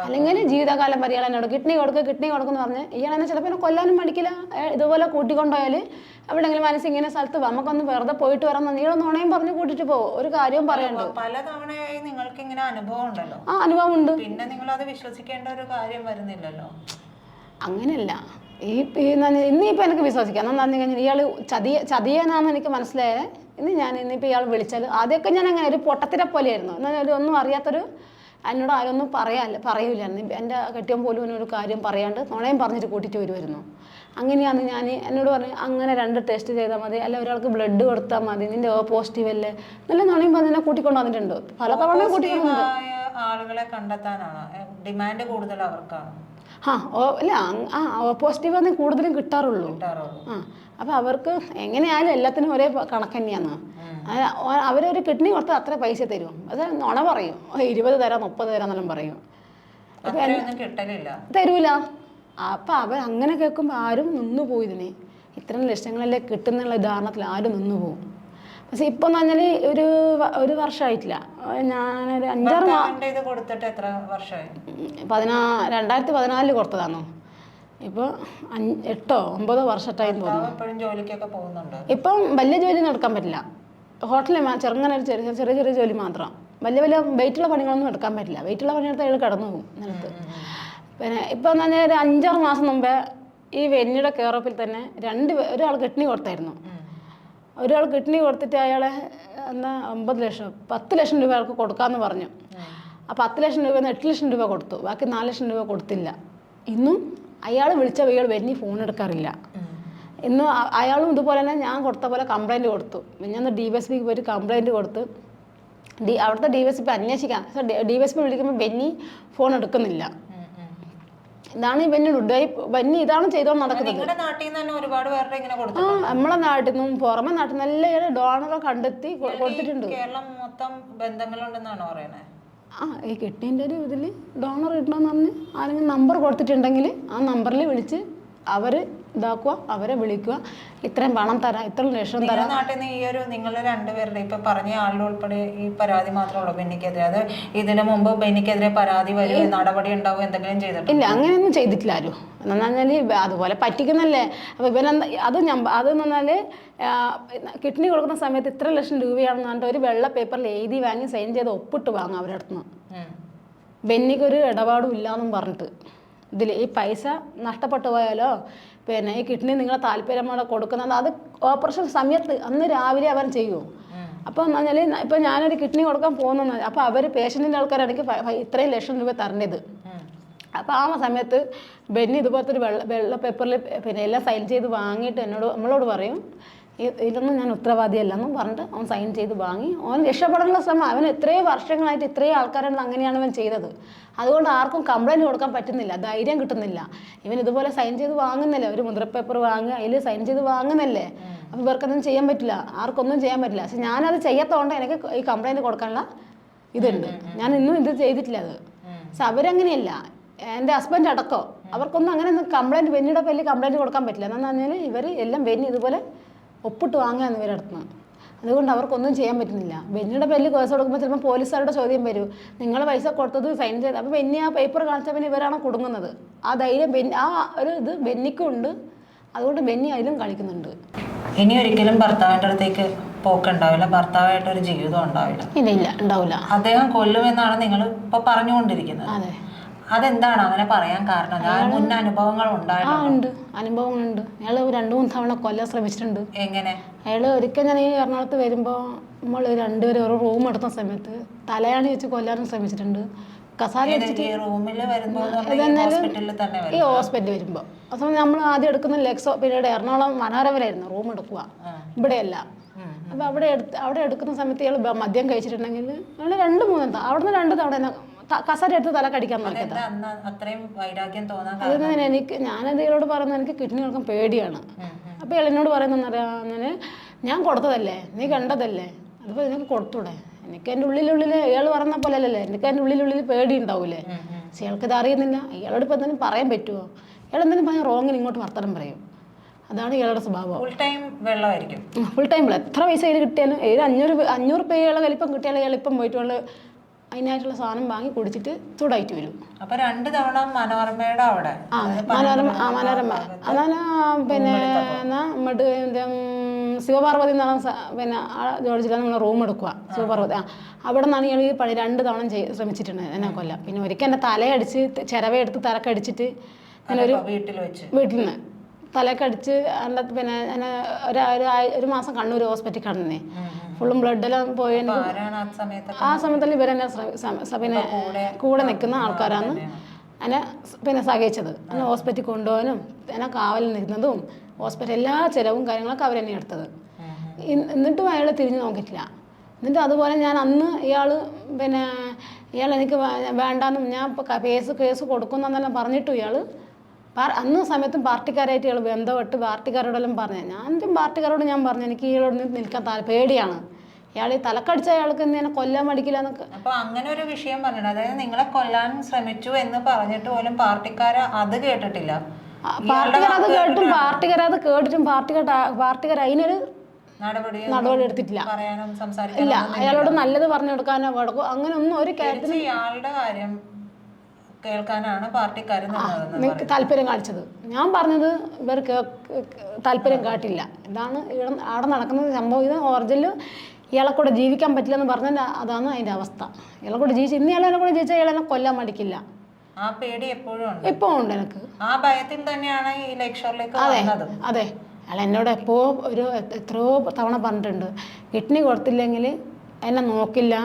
അല്ലെങ്കിൽ ജീവിതകാലം വരെ ഇയാൾ എന്നോട് കിഡ്നി കൊടുക്കുമെന്ന് പറഞ്ഞ് ഇയാളെന്നെ ചിലപ്പോൾ എന്നെ കൊല്ലാനും മടിക്കില്ല. ഇതുപോലെ കൂട്ടിക്കൊണ്ടുപോയാൽ എവിടെയെങ്കിലും ഇങ്ങനെ സ്ഥലത്ത് നമുക്കൊന്ന് വെറുതെ പോയിട്ട് വരാൻ നീളം നുണയും പറഞ്ഞ് കൂട്ടിട്ട് പോകും. ഒരു കാര്യവും പറയണ്ട. പലതവണയായി നിങ്ങൾക്ക് ഇങ്ങനെ അനുഭവം ഉണ്ടല്ലോ. ആ അനുഭവം ഉണ്ട്. പിന്നെ നിങ്ങൾ അത് വിശ്വസിക്കേണ്ട ഒരു കാര്യം വരുന്നില്ലല്ലോ. അങ്ങനെയല്ല. ഇന്നിപ്പോൾ എനിക്ക് വിശ്വസിക്കാം. എന്താണെന്ന് കഴിഞ്ഞാൽ ഇയാൾ ചതിയാനാണെന്ന് എനിക്ക് മനസ്സിലായത്. ഇന്നിപ്പോൾ ഇയാൾ വിളിച്ചാൽ ആദ്യമൊക്കെ ഞാൻ അങ്ങനെ ഒരു പൊട്ടത്തിനെ പോലെയായിരുന്നു. എന്നാൽ ഒന്നും അറിയാത്തൊരു എന്നോട് ആരൊന്നും പറയൂലായിരുന്നു. എൻ്റെ കെട്ടിയവൻ പോലും എന്നൊരു കാര്യം പറയാണ്ട് നുണയും പറഞ്ഞിട്ട് കൂട്ടിയിട്ട് വരുമായിരുന്നു. അങ്ങനെയാണ് എന്നോട് പറഞ്ഞു അങ്ങനെ 2 ടെസ്റ്റ് ചെയ്താൽ മതി, അല്ല ഒരാൾക്ക് ബ്ലഡ് കൊടുത്താൽ മതി, നിന്റെ പോസിറ്റീവ് അല്ലേ, നല്ല നുണയും പറഞ്ഞ് എന്നെ കൂട്ടിക്കൊണ്ട് വന്നിട്ടുണ്ട്. പല തവണ കൂട്ടിക്കൊണ്ട് ആളുകളെ കണ്ടെത്താനാണ് ഡിമാൻഡ് കൂടുതൽ അവർക്കാണ്. പോസിറ്റീവ് ആണെങ്കിൽ കൂടുതലും കിട്ടാറുള്ളൂ. അപ്പം അവർക്ക് എങ്ങനെയായാലും എല്ലാത്തിനും ഒരേ കണക്ക് തന്നെയാണ്. അവരൊരു കിഡ്നി കൊടുത്താൽ അത്ര പൈസ തരും. അത് നുണ പറയും. 20 തരാം 30 തരാം എന്നെല്ലാം പറയും. തരൂല. അപ്പം അവർ അങ്ങനെ കേൾക്കുമ്പോൾ ആരും നിന്നു പോയി. ഇത്തരം ലക്ഷങ്ങളല്ലേ കിട്ടുന്നുള്ള ധാരണത്തിൽ ആരും നിന്നു പോകും. പക്ഷെ ഇപ്പം എന്ന് പറഞ്ഞാൽ ഒരു വർഷമായിട്ടില്ല. ഞാനൊരു 5-6 2014 കൊടുത്തതാണോ. ഇപ്പോൾ 8-9 വർഷമായിന്ന് തോന്നുന്നു. ഇപ്പം വലിയ ജോലി നടക്കാൻ പറ്റില്ല. ഹോട്ടലിൽ ചെറുങ്ങനെ ചെറിയ ജോലി മാത്രം. വലിയ വെയിറ്റുള്ള പണികളൊന്നും എടുക്കാൻ പറ്റില്ല. വെയിറ്റുള്ള പണിയെടുത്ത് അയാൾ കിടന്നു പോകും നിലത്ത്. പിന്നെ ഇപ്പം എന്ന് പറഞ്ഞാൽ ഒരു 5-6 മാസം മുമ്പേ ഈ വെന്നിയുടെ കെയറോപ്പിൽ തന്നെ ഒരാൾ കിഡ്നി കൊടുത്തായിരുന്നു. ഒരാൾ കിഡ്നി കൊടുത്തിട്ട് അയാളെ 9 ലക്ഷം 10 ലക്ഷം രൂപ അയാൾക്ക് കൊടുക്കാമെന്ന് പറഞ്ഞു. ആ 10 ലക്ഷം രൂപ 8 ലക്ഷം രൂപ കൊടുത്തു. ബാക്കി 4 ലക്ഷം രൂപ കൊടുത്തില്ല. ഇന്നും അയാൾ വിളിച്ച ഇയാൾ വെന്നി ഫോൺ എടുക്കാറില്ല. ഇന്ന് അയാളും ഇതുപോലെ തന്നെ ഞാൻ കൊടുത്ത പോലെ കംപ്ലൈൻറ്റ് കൊടുത്തു. ഞാൻ DYSPക്ക് പോയിട്ട് കംപ്ലൈൻറ്റ് കൊടുത്ത് അവിടുത്തെ DYSP അന്വേഷിക്കാം. DYSP വിളിക്കുമ്പോൾ ബെന്നി ഫോൺ എടുക്കുന്നില്ല. ഇതാണ് ബെന്നി ഇതാണ് ചെയ്തോണ്ട് നടക്കുന്നത്. നമ്മളെ നാട്ടിൽ നിന്നും പുറമെ നാട്ടിൽ നിന്ന് എല്ലാം ഡോണറെ കണ്ടെത്തി കൊടുത്തിട്ടുണ്ട്. ഈ കിഡ്നീൻ്റെ ഒരു ഇതിൽ ഡോണർ ഇടണമെന്ന് പറഞ്ഞ് ആരെങ്കിലും നമ്പർ കൊടുത്തിട്ടുണ്ടെങ്കിൽ ആ നമ്പറിൽ വിളിച്ച് അവർ ഇതാക്കുക, അവരെ വിളിക്കുക, ഇത്രയും പണം തരാം, ഇത്ര ലക്ഷം തരാം. നാട്ടിൽ നിന്ന് ഈ ഒരു നിങ്ങൾ രണ്ടുപേരുടെ ഇപ്പൊ പറഞ്ഞ ആളുടെ ഉൾപ്പെടെ ഈ പരാതി മാത്രമേ ഉള്ളൂ ബെന്നിക്കെതിരെ? അത് ഇതിനു മുമ്പ് ബെന്നിക്കെതിരെ പരാതി വരും, നടപടി ഉണ്ടാവും, എന്തെങ്കിലും ചെയ്തിട്ടില്ല? ഇല്ല, അങ്ങനെയൊന്നും ചെയ്തിട്ടില്ല ആരും. എന്ന് പറഞ്ഞാൽ അതുപോലെ പറ്റിക്കുന്നല്ലേ. അപ്പോൾ ഇവനെന്താ അതെന്ന് പറഞ്ഞാൽ കിഡ്നി കൊടുക്കുന്ന സമയത്ത് ഇത്ര ലക്ഷം രൂപയാണെന്ന് പറഞ്ഞിട്ട് ഒരു വെള്ള പേപ്പറിൽ എഴുതി വാങ്ങി സൈൻ ചെയ്ത് ഒപ്പിട്ട് വാങ്ങും അവരുടെ അടുത്ത് നിന്ന്. ബെന്നിക്കൊരു ഇടപാടും ഇല്ലയെന്നും പറഞ്ഞിട്ട് ഇതിൽ ഈ പൈസ നഷ്ടപ്പെട്ടു പോയാലോ പിന്നെ ഈ കിഡ്നി നിങ്ങളെ താല്പര്യമാണ് കൊടുക്കുന്നത് അത് ഓപ്പറേഷൻ സമയത്ത് അന്ന് രാവിലെ അവർ ചെയ്യും. അപ്പോൾ എന്ന് പറഞ്ഞാൽ ഇപ്പോൾ ഞാനൊരു കിഡ്നി കൊടുക്കാൻ പോകുന്നു. അപ്പോൾ അവർ പേഷ്യൻറ്റിൻ്റെ ആൾക്കാരാണെങ്കിൽ ഇത്രയും ലക്ഷം രൂപ തരേണ്ടത്. അപ്പോൾ ആ സമയത്ത് ബെന്നി ഇതുപോലത്തെ ഒരു വെള്ള പേപ്പറിൽ പിന്നെ എല്ലാം സൈൻ ചെയ്ത് വാങ്ങിയിട്ട് നമ്മളോട് പറയും ഇതൊന്നും ഞാൻ ഉത്തരവാദിയല്ലെന്നും പറഞ്ഞിട്ട് അവൻ സൈൻ ചെയ്ത് വാങ്ങി അവൻ രക്ഷപ്പെടാനുള്ള ശ്രമം. അവൻ എത്രയോ വർഷങ്ങളായിട്ട് ഇത്രയും ആൾക്കാരാണ് അങ്ങനെയാണ് അവൻ ചെയ്തത്. അതുകൊണ്ട് ആർക്കും കംപ്ലൈൻറ്റ് കൊടുക്കാൻ പറ്റുന്നില്ല, ധൈര്യം കിട്ടുന്നില്ല. ഇവൻ ഇതുപോലെ സൈൻ ചെയ്ത് വാങ്ങുന്നില്ല, ഒരു മുദ്രപ്പേപ്പർ വാങ്ങുക, അതിൽ സൈൻ ചെയ്ത് വാങ്ങുന്നല്ലേ. അപ്പോൾ ഇവർക്കൊന്നും ചെയ്യാൻ പറ്റില്ല, ആർക്കൊന്നും ചെയ്യാൻ പറ്റില്ല. പക്ഷെ ഞാനത് ചെയ്യാത്തതുകൊണ്ട് എനിക്ക് ഈ കംപ്ലൈൻറ്റ് കൊടുക്കാനുള്ള ഇതുണ്ട്. ഞാൻ ഇന്നും ഇത് ചെയ്തിട്ടില്ല അത്. പക്ഷെ അവരങ്ങനെയല്ല, എൻ്റെ ഹസ്ബൻഡ് അടക്കം അവർക്കൊന്നും അങ്ങനെ കംപ്ലൈൻറ്റ് ബെന്നിയുടെ പേരിൽ കംപ്ലൈൻറ്റ് കൊടുക്കാൻ പറ്റില്ല. എന്താണെന്ന് പറഞ്ഞാൽ ഇവർ എല്ലാം ബെന്നി ഇതുപോലെ ഒപ്പിട്ട് വാങ്ങുകയെന്ന് ഇവരടുത്ത്. അതുകൊണ്ട് അവർക്കൊന്നും ചെയ്യാൻ പറ്റുന്നില്ല. ബെന്നിയുടെ പേരിൽ കേസ് കൊടുക്കുമ്പോൾ ചിലപ്പോൾ പോലീസുകാരുടെ ചോദ്യം വരും, നിങ്ങൾ പൈസ കൊടുത്തത് സൈൻ ചെയ്ത്. അപ്പോൾ ബെന്നി ആ പേപ്പർ കാണിച്ചപ്പോൾ ഇവരാണ് കുടുങ്ങുന്നത്. ആ ധൈര്യം ആ ഒരു ഇത് ബെന്നിക്കും ഉണ്ട്, അതുകൊണ്ട് ബെന്നി അതിലും കളിക്കുന്നുണ്ട്. ഇനി ഒരിക്കലും ഭർത്താവിൻ്റെ അടുത്തേക്ക് പോക്കുണ്ടാവില്ല, ഭർത്താവായിട്ടൊരു ജീവിതം ഉണ്ടാവില്ല. ഇല്ല ഉണ്ടാവില്ല. അദ്ദേഹം കൊല്ലുമെന്നാണ് നിങ്ങൾ ഇപ്പൊ പറഞ്ഞുകൊണ്ടിരിക്കുന്നത്. അതെ. അതെന്താണ് അങ്ങനെ പറയാൻ കാരണം? മുൻ അനുഭവങ്ങൾ ഉണ്ട്, അനുഭവങ്ങളുണ്ട്. അയാൾ 2-3 തവണ കൊല്ലാൻ ശ്രമിച്ചിട്ടുണ്ട്. എങ്ങനെ? അയാൾ ഒരിക്കൽ ഞാൻ ഈ എറണാകുളത്ത് വരുമ്പോൾ നമ്മൾ രണ്ടുപേരും ഒരു റൂം എടുത്ത സമയത്ത് തലയാണി വെച്ച് കൊല്ലാനും ശ്രമിച്ചിട്ടുണ്ട്. കസാര വെച്ചിട്ട് ഈ ഹോസ്പിറ്റലിൽ വരുമ്പോൾ അപ്പൊ നമ്മൾ ആദ്യം എടുക്കുന്ന ലെക്സോ, പിന്നീട് എറണാകുളം മനോരമയിലായിരുന്നു റൂം എടുക്കുക, ഇവിടെയല്ല. അപ്പൊ അവിടെ എടുക്കുന്ന സമയത്ത് ഇയാൾ മദ്യം കഴിച്ചിട്ടുണ്ടെങ്കിൽ ഞങ്ങൾ 2-3 അവിടുന്ന് 2 തവണ കസാര എടുത്ത് തല കടിക്കാൻ നോക്കിയത്. അത് ഞാനത് ഇയാളോട് പറയുന്നത് എനിക്ക് കിഡ്നി കൊടുക്കാൻ പേടിയാണ്. അപ്പൊ ഇയാൾ എന്നോട് പറയുന്നറിയാം, ഞാൻ കൊടുത്തതല്ലേ, നീ കണ്ടതല്ലേ, അതിപ്പോ നിനക്ക് കൊടുത്തൂടെ? എനിക്ക് എൻ്റെ ഉള്ളിൽ ഇയാൾ പറഞ്ഞ പോലെ അല്ലല്ലേ, എനിക്ക് എൻ്റെ ഉള്ളിൽ പേടി ഉണ്ടാവൂലേ. പക്ഷെ ഇയാൾക്കിത് അറിയുന്നില്ല. ഇയാളോട് ഇപ്പം എന്തെങ്കിലും പറയാൻ പറ്റുമോ? ഇയാൾ എന്തെങ്കിലും പറഞ്ഞാൽ റോങ്ങിന് ഇങ്ങോട്ട് വർത്തനം പറയും. അതാണ് ഇയാളുടെ സ്വഭാവം. ഫുൾ ടൈം വെള്ളമായിരിക്കും. ഫുൾ ടൈം വെള്ളം. എത്ര പൈസ കയ്യിൽ കിട്ടിയാലും 500 രൂപ ഇയാളെ വലിപ്പം കിട്ടിയാലും ഇയാളിപ്പം പോയിട്ട് അതിനായിട്ടുള്ള സാധനം വാങ്ങി കുടിച്ചിട്ട് ചൂടായിട്ട് വരും. അപ്പൊ 2 തവണ മനോരമയുടെ അവിടെ മനോരമ അതാണ്. പിന്നെ ശിവപാർവതി എന്നാണ് പിന്നെ ജോർജിലാണ് നമ്മൾ റൂം എടുക്കുക. ശിവപാർവതി അവിടെ നിന്നാണ് ഇയാൾ ഈ പണി 2 തവണ ശ്രമിച്ചിട്ടുണ്ട് എന്നെ കൊല്ലാൻ. പിന്നെ ഒരിക്കൽ എൻ്റെ തലയടിച്ച് ചിരവയെടുത്ത് തലക്കടിച്ചിട്ട് ഞാൻ വീട്ടിൽ നിന്ന് തലക്കടിച്ച് എൻ്റെ പിന്നെ എന്നെ ഒരു മാസം കണ്ണൂർ ഹോസ്പിറ്റലിൽ കടന്നേ. ഫുള്ളും ബ്ലഡെല്ലാം പോയി. ആ സമയത്തല്ല ഇവരെന്നെ പിന്നെ കൂടെ നിൽക്കുന്ന ആൾക്കാരാണ് എന്നെ പിന്നെ സഹായിച്ചത്. എന്നെ ഹോസ്പിറ്റലിൽ കൊണ്ടുപോകാനും എന്നെ കാവലിൽ നിൽക്കുന്നതും ഹോസ്പിറ്റൽ എല്ലാ ചിലവും കാര്യങ്ങളൊക്കെ അവരെന്നെ എടുത്തത്. എന്നിട്ടും അയാൾ തിരിഞ്ഞു നോക്കിയിട്ടില്ല. എന്നിട്ട് അതുപോലെ ഞാൻ അന്ന് ഇയാൾ എനിക്ക് വേണ്ടാന്നും ഞാൻ ഇപ്പോൾ കേസ് കൊടുക്കുന്നെന്നെല്ലാം പറഞ്ഞിട്ടും ഇയാൾ അന്ന് സമയത്തും പാർട്ടിക്കാരായിട്ട് ഇയാൾ ബന്ധപ്പെട്ട് പാർട്ടിക്കാരോടെല്ലാം പറഞ്ഞു. ഞാനും പാർട്ടിക്കാരോട് ഞാൻ പറഞ്ഞു എനിക്ക് ഇയാളോട് നിൽക്കാൻ പേടിയാണ്. ഇയാൾ ഈ തലക്കടിച്ച അയാൾക്ക് എന്നെ കൊല്ലാൻ മടിക്കില്ല എന്നൊക്കെ. അപ്പൊ അങ്ങനെ ഒരു വിഷയം പറഞ്ഞിട്ട്, അതായത് നിങ്ങളെ കൊല്ലാൻ ശ്രമിച്ചു എന്ന് പറഞ്ഞിട്ട് പോലും പാർട്ടിക്കാര് അത് കേട്ടിട്ടില്ല. പാർട്ടിക്കാർ അത് കേട്ടിട്ടും പാർട്ടിക്കാർ അതിനൊരു നടപടി എടുത്തിട്ടില്ല. ഇല്ല, അയാളോട് നല്ലത് പറഞ്ഞു കൊടുക്കാനോ വടക്കോ അങ്ങനെ ഒന്നും ഒരു കാര്യത്തിന് ഇയാളുടെ കാര്യം കേൾക്കാനാണ് പാർട്ടിക്കാർ താല്പര്യം കാണിച്ചത്. ഞാൻ പറഞ്ഞത് ഇവർ താല്പര്യം കാട്ടില്ല. ഇതാണ് അവിടെ നടക്കുന്ന സംഭവം. ഇത് ഒറിജിനൽ ഇയാളെ കൂടെ ജീവിക്കാൻ പറ്റില്ലെന്ന് പറഞ്ഞാൽ അതാണ് അതിൻ്റെ അവസ്ഥ. ഇയാളെ കൂടെ ഇന്ന് ഇയാളെ കൂടെ ജീവിച്ചാൽ ഇയാളെന്നെ കൊല്ലാൻ മടിക്കില്ല. ആ പേടി എപ്പോഴും ഉണ്ട് എനിക്ക്. ആ ഭയത്തിൽ തന്നെയാണ് ഈ ലെക്ചറിലേക്ക് വന്നത്. അതെ, അയാൾ എന്നോട് എത്രയോ തവണ പറഞ്ഞിട്ടുണ്ട്, കിഡ്നി കൊടുത്തില്ലെങ്കിൽ എന്നെ നോക്കില്ല,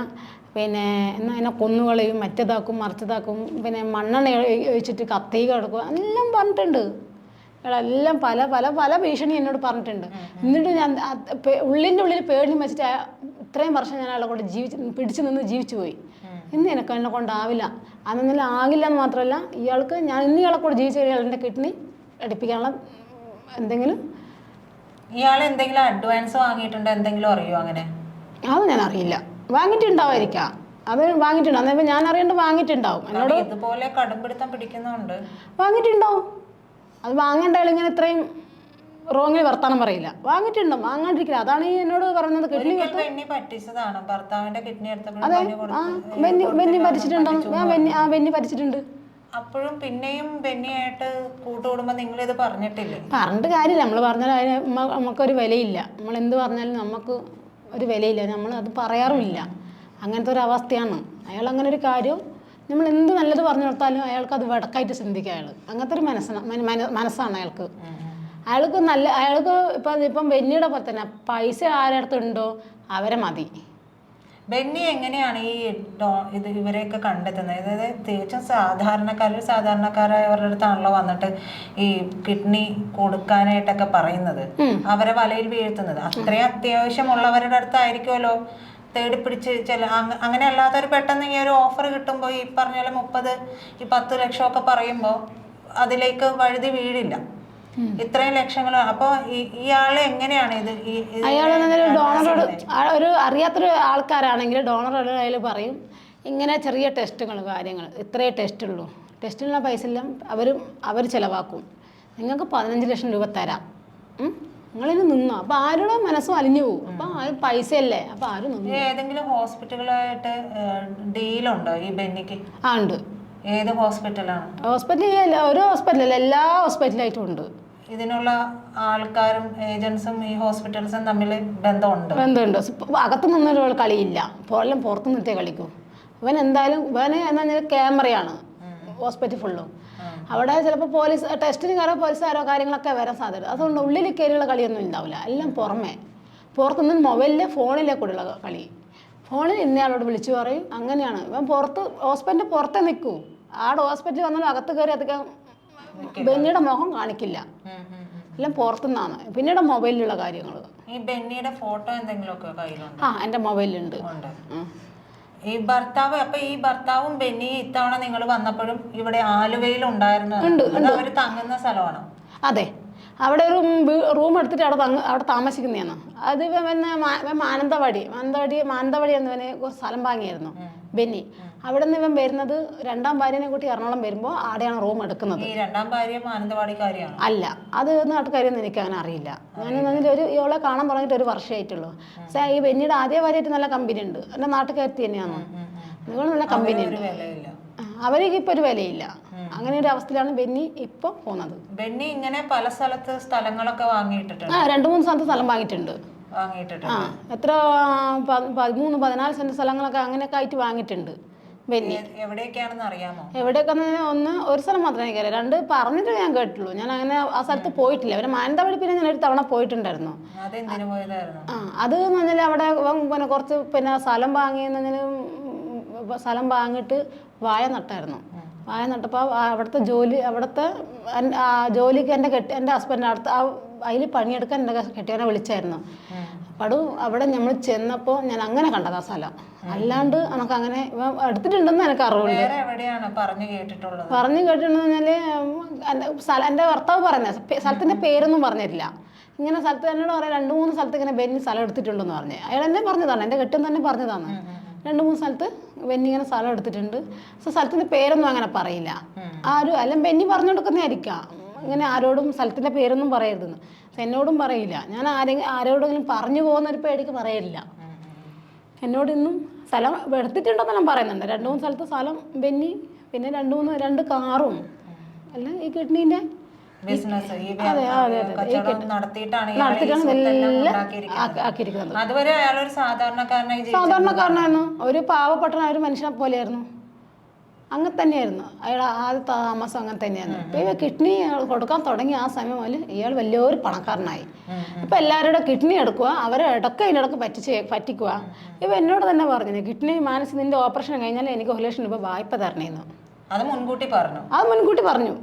പിന്നെ എന്നാൽ എന്നെ കൊന്നുകളയും, മറ്റേതാക്കും മറിച്ചതാക്കും, പിന്നെ മണ്ണെണ്ണ ഒഴിച്ചിട്ട് കത്തി കിടക്കും എല്ലാം പറഞ്ഞിട്ടുണ്ട്. ഇയാളെല്ലാം പല പല പല ഭീഷണി എന്നോട് പറഞ്ഞിട്ടുണ്ട്. എന്നിട്ട് ഞാൻ ഉള്ളിൻ്റെ ഉള്ളിൽ പേടി വെച്ചിട്ട് ഇത്രയും വർഷം ഞാൻ അയാളെ കൊണ്ട് പിടിച്ചു നിന്ന് ജീവിച്ചു പോയി. ഇന്ന് എന്നെ കൊണ്ടാവില്ല. അന്നെല്ലാം ആകില്ല എന്ന് മാത്രമല്ല, ഇയാൾക്ക് ഞാൻ ഇന്ന് ഇയാളെ കൂടെ ജീവിച്ചു കഴിഞ്ഞാൽ എൻ്റെ കിഡ്നി എടുപ്പിക്കാനുള്ള എന്തെങ്കിലും ഇയാൾ എന്തെങ്കിലും അഡ്വാൻസ് വാങ്ങിയിട്ടുണ്ടോ, എന്തെങ്കിലും അറിയോ? അങ്ങനെ അത് ഞാൻ അറിയില്ല. വാങ്ങിയിട്ടുണ്ടാവായിരിക്കാം, അത് വാങ്ങിയിട്ടുണ്ടാവും. അന്നേരം ഞാൻ അറിയേണ്ട വാങ്ങിയിട്ടുണ്ടാവും. എന്നോട് ഇതുപോലെ കടുംപിടുത്തം പിടിക്കുന്നുണ്ട്, വാങ്ങിയിട്ടുണ്ടാവും. അത് വാങ്ങേണ്ട ഇങ്ങനെ ഇത്രയും റോങ്ങിൽ വർത്താനം പറയില്ല. വാങ്ങിയിട്ടുണ്ടോ, വാങ്ങാണ്ടിരിക്കില്ല. അതാണ് ഈ എന്നോട് പറയുന്നത്. കിഡ്നി പറ്റിച്ചതാണ്, ഭർത്താവിന്റെ കിഡ്നി അതെ, ബെന്നി പറ്റിച്ചിട്ടുണ്ടോ? ബെന്നി പറ്റിച്ചിട്ടുണ്ട്. അപ്പോഴും പിന്നെയും ബെന്നിയായിട്ട് കൂട്ടുകൂടുമ്പോ നിങ്ങൾ ഇത് പറഞ്ഞിട്ടില്ലേ? പറഞ്ഞിട്ട് കാര്യമില്ല. നമ്മൾ പറഞ്ഞാൽ അതിന് നമുക്കൊരു വിലയില്ല. നമ്മൾ എന്ത് പറഞ്ഞാലും നമുക്ക് ഒരു വിലയില്ല. നമ്മൾ അത് പറയാറുമില്ല. അങ്ങനത്തെ ഒരു അവസ്ഥയാണ്. അയാൾ അങ്ങനെ ഒരു കാര്യം നമ്മൾ എന്ത് നല്ലത് പറഞ്ഞു കൊടുത്താലും അയാൾക്ക് അത് വടക്കായിട്ട് ചിന്തിക്കുക. അയാൾ അങ്ങനത്തെ ഒരു മനസ്സാണ് അയാൾക്ക്. അയാൾക്ക് ഇപ്പം ബെന്നിയുടെ പോലെ തന്നെ പൈസ ആരടുത്തുണ്ടോ അവരെ മതി. ബെന്നി എങ്ങനെയാണ് ഇത് ഇവരെയൊക്കെ കണ്ടെത്തുന്നത്? അതായത് തികച്ചും സാധാരണക്കാരായവരുടെ അടുത്താണല്ലോ വന്നിട്ട് ഈ കിഡ്നി കൊടുക്കാനായിട്ടൊക്കെ പറയുന്നത്, അവരെ വലയിൽ വീഴ്ത്തുന്നത്. അത്രയും അത്യാവശ്യമുള്ളവരുടെ അടുത്തായിരിക്കുമല്ലോ തേടിപ്പിടിച്ച് അങ്ങനെ അല്ലാത്തൊരു പെട്ടെന്ന് ഈ ഒരു ഓഫർ കിട്ടുമ്പോൾ ഈ പറഞ്ഞ പോലെ 10 ലക്ഷമൊക്കെ പറയുമ്പോൾ അതിലേക്ക് വഴുതി വീഴില്ല. ഇത്രയും ലക്ഷങ്ങൾ. അപ്പോൾ ഇയാൾ എങ്ങനെയാണ് ഇത്? അയാൾ ഡോണറോട് ഒരു അറിയാത്തൊരു ആൾക്കാരാണെങ്കിൽ ഡോണറോട് അയാൾ പറയും ഇങ്ങനെ ചെറിയ ടെസ്റ്റുകൾ കാര്യങ്ങൾ ഇത്രയേ ടെസ്റ്റുള്ളൂ, ടെസ്റ്റിനുള്ള പൈസ എല്ലാം അവർ ചിലവാക്കും, നിങ്ങൾക്ക് 15 ലക്ഷം രൂപ തരാം, നിങ്ങളിന് നിന്നോ. അപ്പോൾ ആരുടെ മനസ്സും അലിഞ്ഞു പോകും. അപ്പം പൈസയല്ലേ, അപ്പം ആരും നിന്നു. ഏതെങ്കിലും ഹോസ്പിറ്റലുകളായിട്ട് ഡീലുണ്ടോ ഈ ബെന്നിക്ക്? ഉണ്ട്. ഏത് ഹോസ്പിറ്റലാണ്? ഒരു ഹോസ്പിറ്റലല്ല, എല്ലാ ഹോസ്പിറ്റലായിട്ടും ഉണ്ട്. ഇതിനുള്ള ആൾക്കാരും ഏജൻസും ഈ ഹോസ്പിറ്റൽസും തമ്മിൽ ബന്ധമുണ്ട്? അകത്ത് നിന്നൊരു കളിയില്ല, എല്ലാം പുറത്തു നിന്നേ കളിക്കൂ. ഇവൻ എന്തായാലും ഇവന് എന്ന് പറഞ്ഞാൽ ക്യാമറയാണ് ഹോസ്പിറ്റൽ ഫുള്ളും. അവിടെ ചിലപ്പോൾ പോലീസ് ടെസ്റ്റിന് കയറാൻ പോലീസുകാരോ കാര്യങ്ങളൊക്കെ വരാൻ സാധ്യത. അതുകൊണ്ട് ഉള്ളിൽ കയറിയുള്ള കളിയൊന്നും ഉണ്ടാവില്ല, എല്ലാം പുറത്തുനിന്ന് മൊബൈലിലെ ഫോണിലെ കൂടെയുള്ള കളി. ഫോണിൽ ഇന്നയാളോട് വിളിച്ചു പറയും, അങ്ങനെയാണ്. ഇവൻ ഹോസ്പിറ്റലിൻ്റെ പുറത്തേ നിൽക്കൂ. ഹോസ്പിറ്റലിൽ വന്നാലും അകത്ത് കയറി അതൊക്കെ ബെന്നിയുടെ മുഖം കാണിക്കില്ല, എല്ലാം പുറത്തുനിന്നാണ്. പിന്നീട് മൊബൈലിലുള്ള കാര്യങ്ങൾ. ഈ ബെന്നിയുടെ ഫോട്ടോ എന്തെങ്കിലുമൊക്കെ കയ്യിലുണ്ട്? എൻ്റെ മൊബൈലിലുണ്ട്. ഈ ഭർത്താവും ബെന്നി ഇത്തവണ നിങ്ങൾ വന്നപ്പോഴും ഇവിടെ ആലുവയിൽ ഉണ്ടായിരുന്നു? അവര് തങ്ങുന്ന സ്ഥലമാണോ? അതെ, അവിടെ ഒരു റൂം എടുത്തിട്ട് അവിടെ താമസിക്കുന്നതാണ്. അത് പിന്നെ മാനന്തവാടി എന്നവന് സ്ഥലം വാങ്ങിയായിരുന്നു ബെന്നി. അവിടെ നിന്ന് ഇവൻ വരുന്നത് രണ്ടാം ഭാര്യനെ കൂട്ടി എറണാകുളം വരുമ്പോൾ അവിടെയാണ് റൂം എടുക്കുന്നത്. രണ്ടാം ഭാര്യ മാനന്തവാടിക്കാരിയാണ്? അല്ല, അത് നാട്ടുകാരിയൊന്നും എനിക്ക് അങ്ങനെ അറിയില്ല. ഞാൻ ഇവളെ കാണാൻ തുടങ്ങിയിട്ട് ഒരു വർഷമായിട്ടുള്ളൂ. പക്ഷേ ഈ ബെന്നിയുടെ ആദ്യ ഭാര്യയായിട്ട് നല്ല കമ്പനി ഉണ്ട്, എൻ്റെ നാട്ടുകാരത്തി തന്നെയാണ്. നിങ്ങൾ നല്ല കമ്പനി ഉണ്ട്, അവർക്ക് ഇപ്പൊ ഒരു വിലയില്ല. അങ്ങനെ ഒരു അവസ്ഥയിലാണ് ബെന്നി ഇപ്പൊ പോകുന്നത്. ബെന്നി ഇങ്ങനെ പല സ്ഥലങ്ങളൊക്കെ വാങ്ങിയിട്ടുണ്ട്? 2-3 സ്ഥലത്ത് സ്ഥലം വാങ്ങിയിട്ടുണ്ട്. എത്ര 13-14 സെന്റ് സ്ഥലങ്ങളൊക്കെ അങ്ങനെയൊക്കെ ആയിട്ട് വാങ്ങിയിട്ടുണ്ട് ബെന്നി. എവിടെയൊക്കെയാണെന്ന് അറിയാമോ? എവിടെയൊക്കെ ഒരു സ്ഥലം മാത്രമേ എനിക്ക് അറിയാം, 2 പറഞ്ഞിട്ട് ഞാൻ കേട്ടുള്ളൂ. ഞാൻ അങ്ങനെ ആ സ്ഥലത്ത് പോയിട്ടില്ല. അവരെ മാനന്തവാടി പിന്നെ ഞാൻ ഒരു തവണ പോയിട്ടുണ്ടായിരുന്നു. അത് എന്ന് പറഞ്ഞാൽ അവിടെ പിന്നെ കുറച്ച് സ്ഥലം വാങ്ങിയിട്ട് വാഴ നട്ടായിരുന്നു. വാഴ നട്ടപ്പോൾ അവിടുത്തെ ജോലിക്ക് എൻ്റെ ഹസ്ബൻഡ് അതിൽ പണിയെടുക്കാൻ എൻ്റെ കെട്ടിയവനെ വിളിച്ചായിരുന്നു. അപ്പോൾ അവിടെ നമ്മൾ ചെന്നപ്പോൾ ഞാൻ അങ്ങനെ കണ്ടത് ആ സ്ഥലം. അല്ലാണ്ട് നമുക്ക് അങ്ങനെ എടുത്തിട്ടുണ്ടെന്ന് എനിക്ക് അറിവുണ്ട്. പറഞ്ഞു കേട്ടിട്ടുണ്ടെന്ന് പറഞ്ഞാൽ എൻ്റെ ഭർത്താവ് പറയുന്നത് സ്ഥലത്തിൻ്റെ പേരൊന്നും പറഞ്ഞിട്ടില്ല. ഇങ്ങനെ സ്ഥലത്ത് എന്നോട് പറയാം 2-3 സ്ഥലത്ത് ഇങ്ങനെ ബെന്നി സ്ഥലം എടുത്തിട്ടുണ്ടെന്ന് പറഞ്ഞ്. അയാൾ എന്നെ പറഞ്ഞതാണ്, എൻ്റെ കെട്ടിയൻ തന്നെ പറഞ്ഞതാണ്. 2-3 സ്ഥലത്ത് ബെന്നി ഇങ്ങനെ സ്ഥലം എടുത്തിട്ടുണ്ട്. സ്ഥലത്തിൻ്റെ പേരൊന്നും അങ്ങനെ പറയില്ല ആരും. അല്ലെങ്കിൽ ബെന്നി പറഞ്ഞു കൊടുക്കുന്നതായിരിക്കാം, ഇങ്ങനെ ആരോടും സ്ഥലത്തിൻ്റെ പേരൊന്നും പറയരുതെന്ന്. എന്നോടും പറയില്ല. ഞാൻ ആരോടെങ്കിലും പറഞ്ഞു പോകുന്ന ഒരു പേടിക്ക് പറയില്ല. എന്നോട് ഇന്നും സ്ഥലം എടുത്തിട്ടുണ്ടെന്നെല്ലാം പറയുന്നുണ്ട്. 2-3 സ്ഥലത്ത് സ്ഥലം ബെന്നി, പിന്നെ 2 കാറും എല്ലാം ഈ കിഡ്നീൻ്റെ സാധാരണക്കാരനായിരുന്നു. ഒരു പാവപ്പെട്ട ഒരു മനുഷ്യനെ പോലെയായിരുന്നു. അങ്ങനെ തന്നെയായിരുന്നു അയാൾ ആദ്യ താമസം, അങ്ങനെ തന്നെയായിരുന്നു. ഇപ്പൊ കിഡ്നി കൊടുക്കാൻ തുടങ്ങി ആ സമയം മുതൽ ഇയാൾ വലിയൊരു പണക്കാരനായി. ഇപ്പൊ എല്ലാവരുടെ കിഡ്നി എടുക്കുക, അവരെ ഇതിനിടക്ക് പറ്റിക്കുക. ഇപ്പൊ എന്നോട് തന്നെ പറഞ്ഞു, കിഡ്നി നിന്റെ ഓപ്പറേഷൻ കഴിഞ്ഞാൽ എനിക്ക് 1 ലക്ഷം രൂപ വായ്പ തരണേന്ന്. അത് മുൻകൂട്ടി പറഞ്ഞു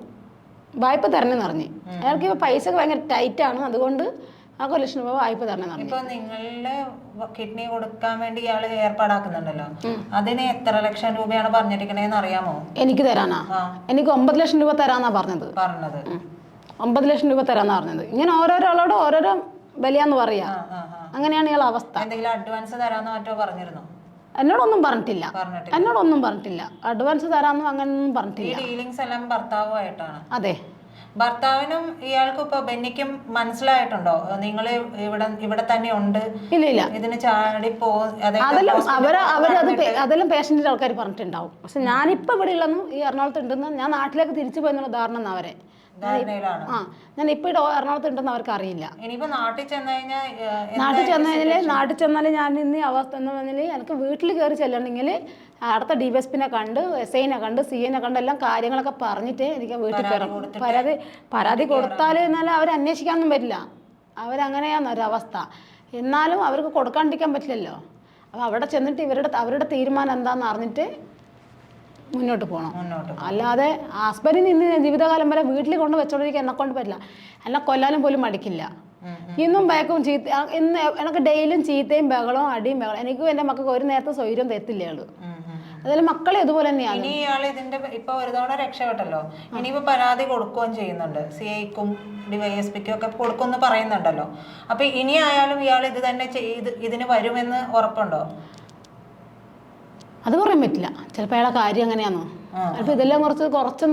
വായ്പ തരണമെന്ന് പറഞ്ഞു. അയാൾക്ക് ഇപ്പൊ പൈസ ഭയങ്കര ടൈറ്റാണ്, അതുകൊണ്ട് ആ 1 ലക്ഷം രൂപ വായ്പ തരണം. ഇപ്പൊ നിങ്ങളുടെ കിഡ്നി കൊടുക്കാൻ വേണ്ടി ഇയാള് ഏർപ്പാടാക്കുന്നുണ്ടല്ലോ, അതിന് എത്ര ലക്ഷം രൂപയാണ് പറഞ്ഞിരിക്കണേന്ന് അറിയാമോ? എനിക്ക് തരാനാ? എനിക്ക് 9 ലക്ഷം രൂപ തരാന്നാ പറഞ്ഞത്. 9 ലക്ഷം രൂപ തരാന്നാ പറഞ്ഞത്. ഇങ്ങനെ ഓരോരാളോട് ഓരോരോ വിലയാന്ന് പറയാ. അങ്ങനെയാണ് ഇയാളെ അവസ്ഥ. എന്തെങ്കിലും അഡ്വാൻസ് തരാന്നോ മറ്റോ പറഞ്ഞിരുന്നോ? എന്നോടൊന്നും പറഞ്ഞിട്ടില്ല. അഡ്വാൻസ് തരാന്നും അങ്ങനൊന്നും പറഞ്ഞിട്ടില്ല. ഡീലിങ്സ് എല്ലാം ഭർത്താവുമായിട്ടാണ്? അതെ. ഭർത്താവിനും ഇയാൾക്കും ഇപ്പൊ ബെന്നിക്കും മനസ്സിലായിട്ടുണ്ടോ നിങ്ങള് ഇവിടെ തന്നെ ഉണ്ട്, ഇല്ല ഇതിന് ചാടിപ്പോ? അതെല്ലാം പേഷ്യന്റിന്റെ ആൾക്കാർ പറഞ്ഞിട്ടുണ്ടാവും. പക്ഷെ ഞാനിപ്പോ ഇവിടെ ഉള്ളെന്നും ഈ എറണാകുളത്ത് ഉണ്ടെന്ന്, ഞാൻ നാട്ടിലേക്ക് തിരിച്ചു പോയെന്നുള്ള ധാരണ അവരെ ഞാൻ ഇപ്പൊ എറണാകുളത്ത് ഉണ്ടെന്ന് അവർക്ക് അറിയില്ല. നാട്ടിൽ ചെന്നാല് ഞാൻ ഇന്ന് അവസ്ഥ എന്ന് പറഞ്ഞാൽ എനിക്ക് വീട്ടിൽ കയറി ചെല്ലണമെങ്കിൽ അടുത്ത DSPനെ കണ്ട്, SIനെ കണ്ട്, CAനെ കണ്ട് എല്ലാം കാര്യങ്ങളൊക്കെ പറഞ്ഞിട്ട് എനിക്ക് വീട്ടിൽ കയറാം. പരാതി കൊടുത്താൽ എന്നാലും അവർ അന്വേഷിക്കാനൊന്നും പറ്റില്ല. അവരങ്ങനെയാണ് ഒരവസ്ഥ. എന്നാലും അവർക്ക് കൊടുക്കാണ്ടിരിക്കാൻ പറ്റില്ലല്ലോ. അപ്പോൾ അവിടെ ചെന്നിട്ട് അവരുടെ തീരുമാനം എന്താണെന്ന് അറിഞ്ഞിട്ട് മുന്നോട്ട് പോകണം. അല്ലാതെ ഹസ്ബൻഡിന് ഇന്ന് ജീവിതകാലം വരെ വീട്ടിൽ കൊണ്ട് വെച്ചോണ്ടിരിക്കാൻ എന്നെ കൊണ്ട് പറ്റില്ല. എന്നെ കൊല്ലാനും പോലും മടിക്കില്ല. ഇന്നും ബേക്കും ഇന്ന് എനിക്ക് ഡെയിലും ചീത്തയും ബഹളവും അടിയും ബഹളം. എനിക്കും എൻ്റെ മക്കൾക്ക് ഒരു നേരത്തെ സ്വൈര്യം തരത്തില്ല ആള്. അതിൽ മക്കളെ ഇതുപോലെ തന്നെയാണ്. ഇനി ഇയാൾ ഇതിന്റെ ഇപ്പൊ ഒരു തവണ രക്ഷപ്പെട്ടല്ലോ, ഇനിയിപ്പോ പരാതി കൊടുക്കുകയും ചെയ്യുന്നുണ്ട്. CIക്കും DYSPക്കും ഒക്കെ കൊടുക്കുമെന്ന് പറയുന്നുണ്ടല്ലോ. അപ്പൊ ഇനി ആയാലും ഇയാൾ ഇത് തന്നെ ഇതിന് വരുമെന്ന് ഉറപ്പുണ്ടോ? അത് പറയാൻ പറ്റില്ല. ചിലപ്പോൾ അയാളെ കാര്യം അങ്ങനെയാണോ? ചിലപ്പോൾ ഇതെല്ലാം കുറച്ചും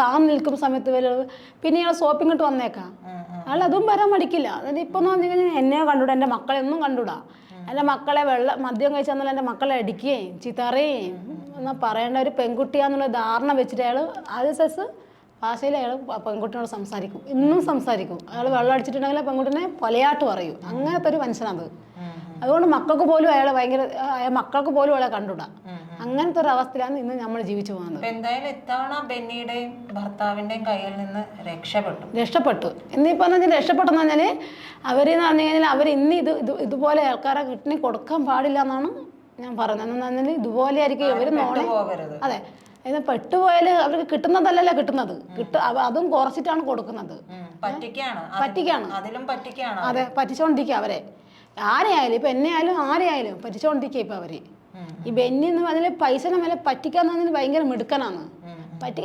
താന്ന് നിൽക്കുന്ന സമയത്ത് പിന്നെ ഇയാൾ ഷോപ്പിങ്ങിട്ട് വന്നേക്കാം. അയാൾ അതും വരാൻ മടിക്കില്ല. അതായത് ഇപ്പം എന്ന് പറഞ്ഞു കഴിഞ്ഞാൽ എന്നെ കണ്ടുകൂടാ, എൻ്റെ മക്കളെ ഒന്നും കണ്ടുകൂടാ. എൻ്റെ മക്കളെ മദ്യം കഴിച്ചാൽ എൻ്റെ മക്കളെ അടിക്കുകയും ചീത്തറിയും എന്നാൽ പറയേണ്ട ഒരു പെൺകുട്ടിയാന്നുള്ള ധാരണ വെച്ചിട്ട് അയാൾ ആദ്യ സെസ് ഭാഷയിൽ അയാൾ പെൺകുട്ടിയോട് സംസാരിക്കും, ഇന്നും സംസാരിക്കും. അയാൾ വെള്ളം അടിച്ചിട്ടുണ്ടെങ്കിൽ പെൺകുട്ടിനെ കൊലയാട്ട് പറയും. അങ്ങനത്തെ ഒരു മനുഷ്യനത്. അതുകൊണ്ട് മക്കൾക്ക് പോലും അയാളെ മക്കൾക്ക് പോലും അയാളെ കണ്ടുകൂടാ. അങ്ങനത്തെ ഒരു അവസ്ഥയിലാണ് ഇന്ന് നമ്മൾ ജീവിച്ചു പോകുന്നത്. എന്തായാലും ഇത്തവണ ബെന്നിയുടെയും ഭർത്താവിന്റെയും കയ്യിൽ നിന്ന് രക്ഷപ്പെട്ടു. ഇന്നിപ്പോ രക്ഷപ്പെട്ടെന്ന് പറഞ്ഞാല് അവരെന്ന് പറഞ്ഞു കഴിഞ്ഞാൽ അവർ ഇന്ന് ഇതുപോലെ ആൾക്കാരെ കിഡ്നി കൊടുക്കാൻ പാടില്ല എന്നാണ് ഞാൻ പറയുന്നത്. എന്ന് പറഞ്ഞാൽ ഇതുപോലെ ആയിരിക്കും ഇവർ നോണെ. അതെ, ഇത് പെട്ടുപോയാൽ അവർക്ക് കിട്ടുന്നതല്ലല്ലോ കിട്ടുന്നത്, അതും കുറച്ചിട്ടാണ് കൊടുക്കുന്നത്. പറ്റിക്കാണ്. അതെ, പറ്റിച്ചോണ്ടിരിക്കുക അവരെ. ആരെയായാലും ഇപ്പൊ എന്നെ ആയാലും ആരെയായാലും പറ്റിച്ചോണ്ടിരിക്കുക ഇപ്പൊ അവര്. ഈ ബെന്നി എന്ന് പറഞ്ഞാൽ പൈസ മേലെ പറ്റിക്കാന്ന് പറഞ്ഞാൽ ഭയങ്കര മിടുക്കനാണ്.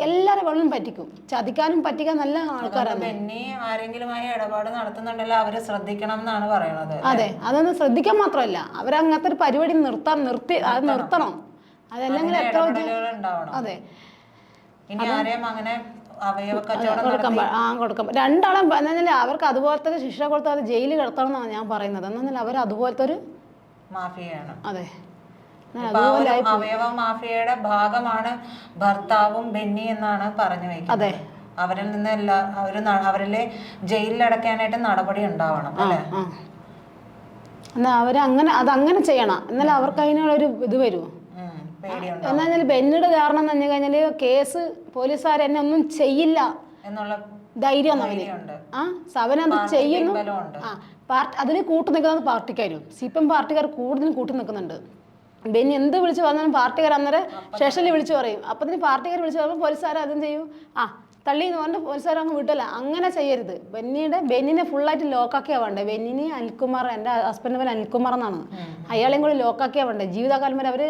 എല്ലാരും വെള്ളം പറ്റിക്കും, ചതിക്കാനും പറ്റിക്കാൻ നല്ല ആൾക്കാരാണ്. ബെന്നി ആരെങ്കിലുമായി ഇടപാട് നടത്തുന്നുണ്ടല്ലോ അവര് ശ്രദ്ധിക്കണം എന്നാണ് പറയുന്നത്. അതെ, അതൊന്നും ശ്രദ്ധിക്കാൻ മാത്രമല്ല, അവരങ്ങനത്തെ ഒരു പരിപാടി നിർത്തണം. അതല്ലെങ്കിൽ എത്ര അതെ ഇനി ആരെയും അങ്ങനെ കൊടുക്കാം. രണ്ടാളും പറഞ്ഞാൽ അവർക്ക് അതുപോലത്തെ ശിക്ഷ കൊടുത്താൽ അത് ജയിലിൽ കിടത്തണം എന്നാണ് ഞാൻ പറയുന്നത്. എന്നാൽ അവർ അതുപോലത്തെ ഒരു മാഫിയയാണ്. അതെ, അവയവ മാഫിയയുടെ ഭാഗമാണ് ഭർത്താവും ബെന്നി എന്നാണ് പറഞ്ഞു വയ്ക്കുന്നത്. അതെ, അവരിൽ നിന്ന് അവരിലെ ജയിലിലടക്കാനായിട്ട് നടപടി ഉണ്ടാവണം അല്ലേ? എന്നാ അതങ്ങനെ ചെയ്യണം, എന്നാലും അവർക്ക് അതിനൊരു ഇത് വരുമോ. എന്നാ ബെന്നിയുടെ കാരണം എന്ന് പറഞ്ഞു കഴിഞ്ഞാല് കേസ് പോലീസുകാർ എന്നെ ഒന്നും ചെയ്യില്ല എന്നുള്ള ധൈര്യം അവനത് ചെയ്യുന്നു. അതിന് കൂട്ടു നിൽക്കുന്നത് പാർട്ടിക്കാരും, CPM പാർട്ടിക്കാർ കൂടുതലും കൂട്ടി നിൽക്കുന്നുണ്ട്. ബെന്നി എന്ത് വിളിച്ച് പറഞ്ഞാലും പാർട്ടിക്കാർ അന്നേരം സ്റ്റേഷനിൽ വിളിച്ചു പറയും. അപ്പത്തിന് പാർട്ടിക്കാർ വിളിച്ചു പറയുമ്പോൾ പോലീസുകാർ അതും ചെയ്യും. തള്ളി എന്ന് പറഞ്ഞിട്ട് പോലീസുകാർ അങ്ങ് വിട്ടല്ല. അങ്ങനെ ചെയ്യരുത്. ബെന്നിനെ ഫുള്ളായിട്ട് ലോക്കാക്കിയാ വേണ്ടേ. ബെന്നിനെ അനിൽകുമാർ, എൻ്റെ ഹസ്ബൻഡിൻ്റെ പേര് അനിൽകുമാർ എന്നാണ്, അയാളെയും കൂടി ലോക്കാക്കിയാ വേണ്ടേ. ജീവിതകാലം വരെ അവർ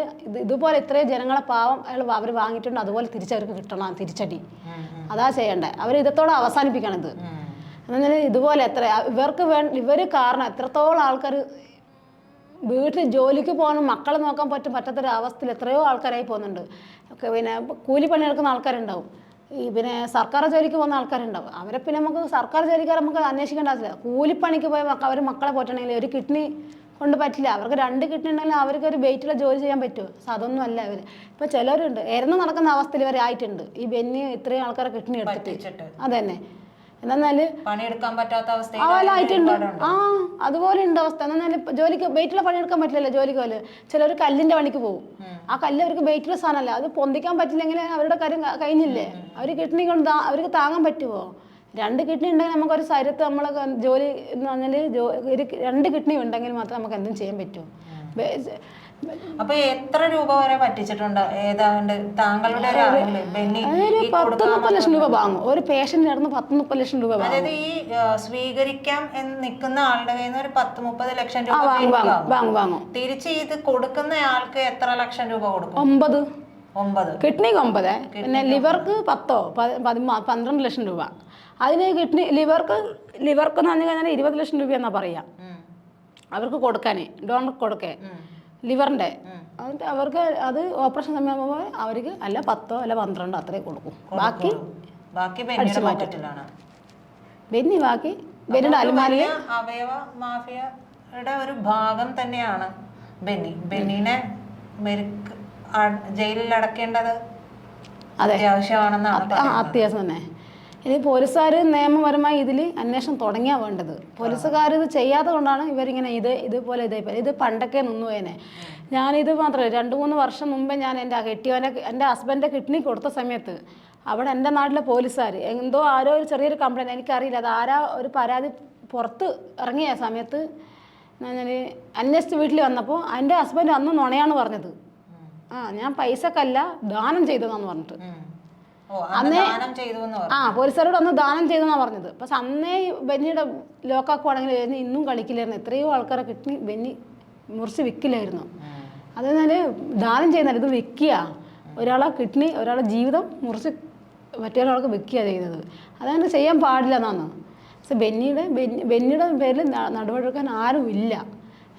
ഇതുപോലെ ഇത്രയും ജനങ്ങളെ പാവം അവർ വാങ്ങിയിട്ടുണ്ട്, അതുപോലെ തിരിച്ചവർക്ക് കിട്ടണം തിരിച്ചടി. അതാ ചെയ്യണ്ടേ. അവർ ഇതത്തോടെ അവസാനിപ്പിക്കണം ഇത്. എന്നാൽ ഇതുപോലെ ഇവർ കാരണം എത്രത്തോളം ആൾക്കാർ വീട്ടിൽ ജോലിക്ക് പോകാനും മക്കളെ നോക്കാൻ പറ്റാത്തൊരവസ്ഥയിൽ എത്രയോ ആൾക്കാരായി പോകുന്നുണ്ട്. പിന്നെ കൂലിപ്പണി എടുക്കുന്ന ആൾക്കാരുണ്ടാവും, പിന്നെ സർക്കാർ ജോലിക്ക് പോകുന്ന ആൾക്കാരുണ്ടാവും. അവരെ പിന്നെ നമുക്ക് സർക്കാർ ജോലിക്കാർ നമുക്ക് അന്വേഷിക്കേണ്ട ആവശ്യമില്ല. കൂലിപ്പണിക്ക് പോയ അവർ മക്കളെ പോറ്റണമെങ്കിൽ ഒരു കിഡ്നി കൊണ്ട് പറ്റില്ല. അവർക്ക് 2 കിഡ്നി ഉണ്ടെങ്കിൽ അവർക്ക് ഒരു വെയിറ്റുള്ള ജോലി ചെയ്യാൻ പറ്റുമോ? അതൊന്നും അല്ല ഇവർ. ഇപ്പം ചിലരുണ്ട് ഇരന്ന് നടക്കുന്ന അവസ്ഥയിൽ ഇവരായിട്ടുണ്ട്. ഈ ബെന്നി ഇത്രയും ആൾക്കാരെ കിഡ്നി എടുത്തിട്ട് അതന്നെ എന്നാല് പണിയെടുക്കാൻ പറ്റാത്ത അവസ്ഥയിലായിട്ടുണ്ട്. അതുപോലെ ഉണ്ട് അവസ്ഥ. എന്നാൽ ജോലിക്ക് വെയിറ്റുള്ള പണിയെടുക്കാൻ പറ്റില്ലല്ലോ. ജോലിക്ക് പോലെ ചിലർ കല്ലിന്റെ പണിക്ക് പോകും. ആ കല്ല് അവർക്ക് വെയിറ്റുള്ള സാധനമല്ല, അത് പൊന്തിക്കാൻ പറ്റില്ലെങ്കിൽ അവരുടെ കാര്യം കഴിഞ്ഞില്ലേ. അവർ കിഡ്നി കൊണ്ട് അവർക്ക് താങ്ങാൻ പറ്റുമോ? 2 കിഡ്നി ഉണ്ടെങ്കിൽ നമുക്കൊരു ശരീരത്ത് നമ്മളെ ജോലി എന്ന് പറഞ്ഞാൽ 2 കിഡ്നി ഉണ്ടെങ്കിൽ മാത്രമേ നമുക്ക് എന്തും ചെയ്യാൻ പറ്റൂ. അപ്പൊ എത്ര രൂപ വരെ പറ്റിച്ചിട്ടുണ്ട്? ഏതാണ്ട് താങ്കളുടെ 10-30 ലക്ഷം രൂപ വാങ്ങും. ഒരു പേഷ്യന്റ് നടന്ന് 10-30 ലക്ഷം രൂപ. അതായത് ഈ സ്വീകരിക്കാം എന്ന് നിൽക്കുന്ന ആളുടെ കയ്യിൽ നിന്ന് ഒരു 10-30 ലക്ഷം രൂപ വാങ്ങും. തിരിച്ച് ഇത് കൊടുക്കുന്ന ആൾക്ക് എത്ര ലക്ഷം രൂപ കൊടുക്കും? 9 കിഡ്നിക്ക് 9. പിന്നെ ലിവർക്ക് 12 ലക്ഷം രൂപ. അതിന് കിഡ്നി ലിവർക്ക് എന്ന് പറഞ്ഞു കഴിഞ്ഞാൽ 20 ലക്ഷം രൂപ എന്നാ പറയാ അവർക്ക് കൊടുക്കാനേ, ഡോണർക്ക് കൊടുക്കേ ലിവറിന്റെ. എന്നിട്ട് അവർക്ക് അത് ഓപ്പറേഷൻ സമയമാകുമ്പോൾ അവർക്ക് അല്ല 10 അല്ല 12 അത്രയും കൊടുക്കും. ബാക്കി അടിച്ചു മാറ്റിലാണ് ബെന്നി. ബെന്നിയുടെ അലുമാലില് അവയവ മാഫിയയുടെ ഒരു ഭാഗം തന്നെയാണ് ബെന്നി. ബെന്നിനെ ജയിലിൽ അടക്കേണ്ടത് അത്യാവശ്യമാണെന്നാണ്. അത്യാവശ്യം തന്നെ. ഇനി പോലീസുകാർ നിയമപരമായി ഇതിൽ അന്വേഷണം തുടങ്ങിയാൽ വേണ്ടത്. പോലീസുകാർ ഇത് ചെയ്യാതെ കൊണ്ടാണ് ഇവരിങ്ങനെ ഇതുപോലെ ഇത് പണ്ടൊക്കെ നിന്നുപോയനെ. ഞാനിത് മാത്രമല്ല, 2-3 വർഷം മുമ്പേ ഞാൻ എൻ്റെ ഹസ്ബൻഡിൻ്റെ കിഡ്നി കൊടുത്ത സമയത്ത് അവിടെ എൻ്റെ നാട്ടിലെ പോലീസുകാർ ആരോ ഒരു ചെറിയൊരു കംപ്ലൈൻറ്റ്, എനിക്കറിയില്ല അത് ആരാ, ഒരു പരാതി പുറത്ത് ഇറങ്ങിയ സമയത്ത് ഞാൻ അന്വേഷിച്ച് വീട്ടിൽ വന്നപ്പോൾ എൻ്റെ ഹസ്ബൻഡ് അന്ന് നുണയാണ് പറഞ്ഞത്. ഞാൻ പൈസക്കല്ല ദാനം ചെയ്തതാന്ന് പറഞ്ഞിട്ട്. അന്നേ പോലീസുകാരോട് അന്ന് ദാനം ചെയ്തെന്നാണ് പറഞ്ഞത്. പക്ഷെ അന്നേ ബെന്നിയുടെ ലോക്കാക്കുവാണെങ്കിൽ ഇന്നും കളിക്കില്ലായിരുന്നു. എത്രയോ ആൾക്കാരെ കിഡ്നി ബെന്നി മുറിച്ച് വിൽക്കില്ലായിരുന്നു. അതെന്നാല് ദാനം ചെയ്യുന്നില്ല, ഇത് വിൽക്കുക. ഒരാളെ കിഡ്നി, ഒരാളെ ജീവിതം മുറിച്ച് മറ്റൊരാൾക്ക് വിൽക്കുക ചെയ്യുന്നത്. അതങ്ങനെ ചെയ്യാൻ പാടില്ല എന്നാണ്. പക്ഷെ ബെന്നിയുടെ പേരിൽ നടപടിയെടുക്കാൻ ആരും ഇല്ല.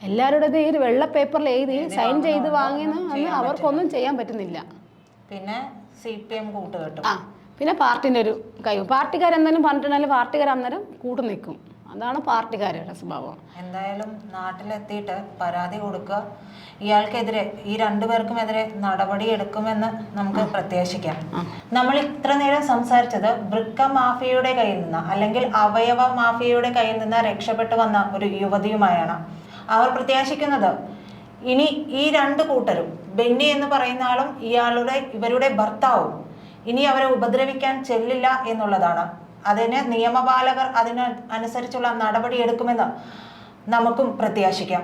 എല്ലാവരുടേത് ഈ വെള്ള പേപ്പറിൽ എഴുതി സൈൻ ചെയ്ത് വാങ്ങിയെന്ന് അവർക്കൊന്നും ചെയ്യാൻ പറ്റുന്നില്ല. പിന്നെ CPM കൂട്ടുകെട്ടും. പിന്നെ പാർട്ടിൻ്റെ ഒരു കഴിവ്. പാർട്ടിക്കാരെന്തെങ്കിലും പറഞ്ഞിട്ടുണ്ടെങ്കിൽ പാർട്ടിക്കാർ അന്നേരം കൂട്ടു നിൽക്കും. അതാണ് പാർട്ടിക്കാരുടെ സ്വഭാവം. എന്തായാലും നാട്ടിലെത്തിയിട്ട് പരാതി കൊടുക്കുക. ഇയാൾക്കെതിരെ, ഈ രണ്ടുപേർക്കുമെതിരെ നടപടി എടുക്കുമെന്ന് നമുക്ക് പ്രത്യാശിക്കാം. നമ്മൾ ഇത്ര നേരം സംസാരിച്ചത് വൃക്ക മാഫിയയുടെ കയ്യിൽ നിന്ന്, അല്ലെങ്കിൽ അവയവ മാഫിയയുടെ കയ്യിൽ നിന്ന് രക്ഷപ്പെട്ടു വന്ന ഒരു യുവതിയുമായാണ്. അവർ പ്രത്യാശിക്കുന്നത് ഇനി ഈ രണ്ട് കൂട്ടരും, ബെന്നി എന്ന് പറയുന്ന ആളും ഇവരുടെ ഭർത്താവും, ഇനി അവരെ ഉപദ്രവിക്കാൻ ചെല്ലില്ല എന്നുള്ളതാണ്. അതിന് നിയമപാലകർ അനുസരിച്ചുള്ള നടപടി എടുക്കുമെന്ന് നമുക്കും പ്രത്യാശിക്കാം.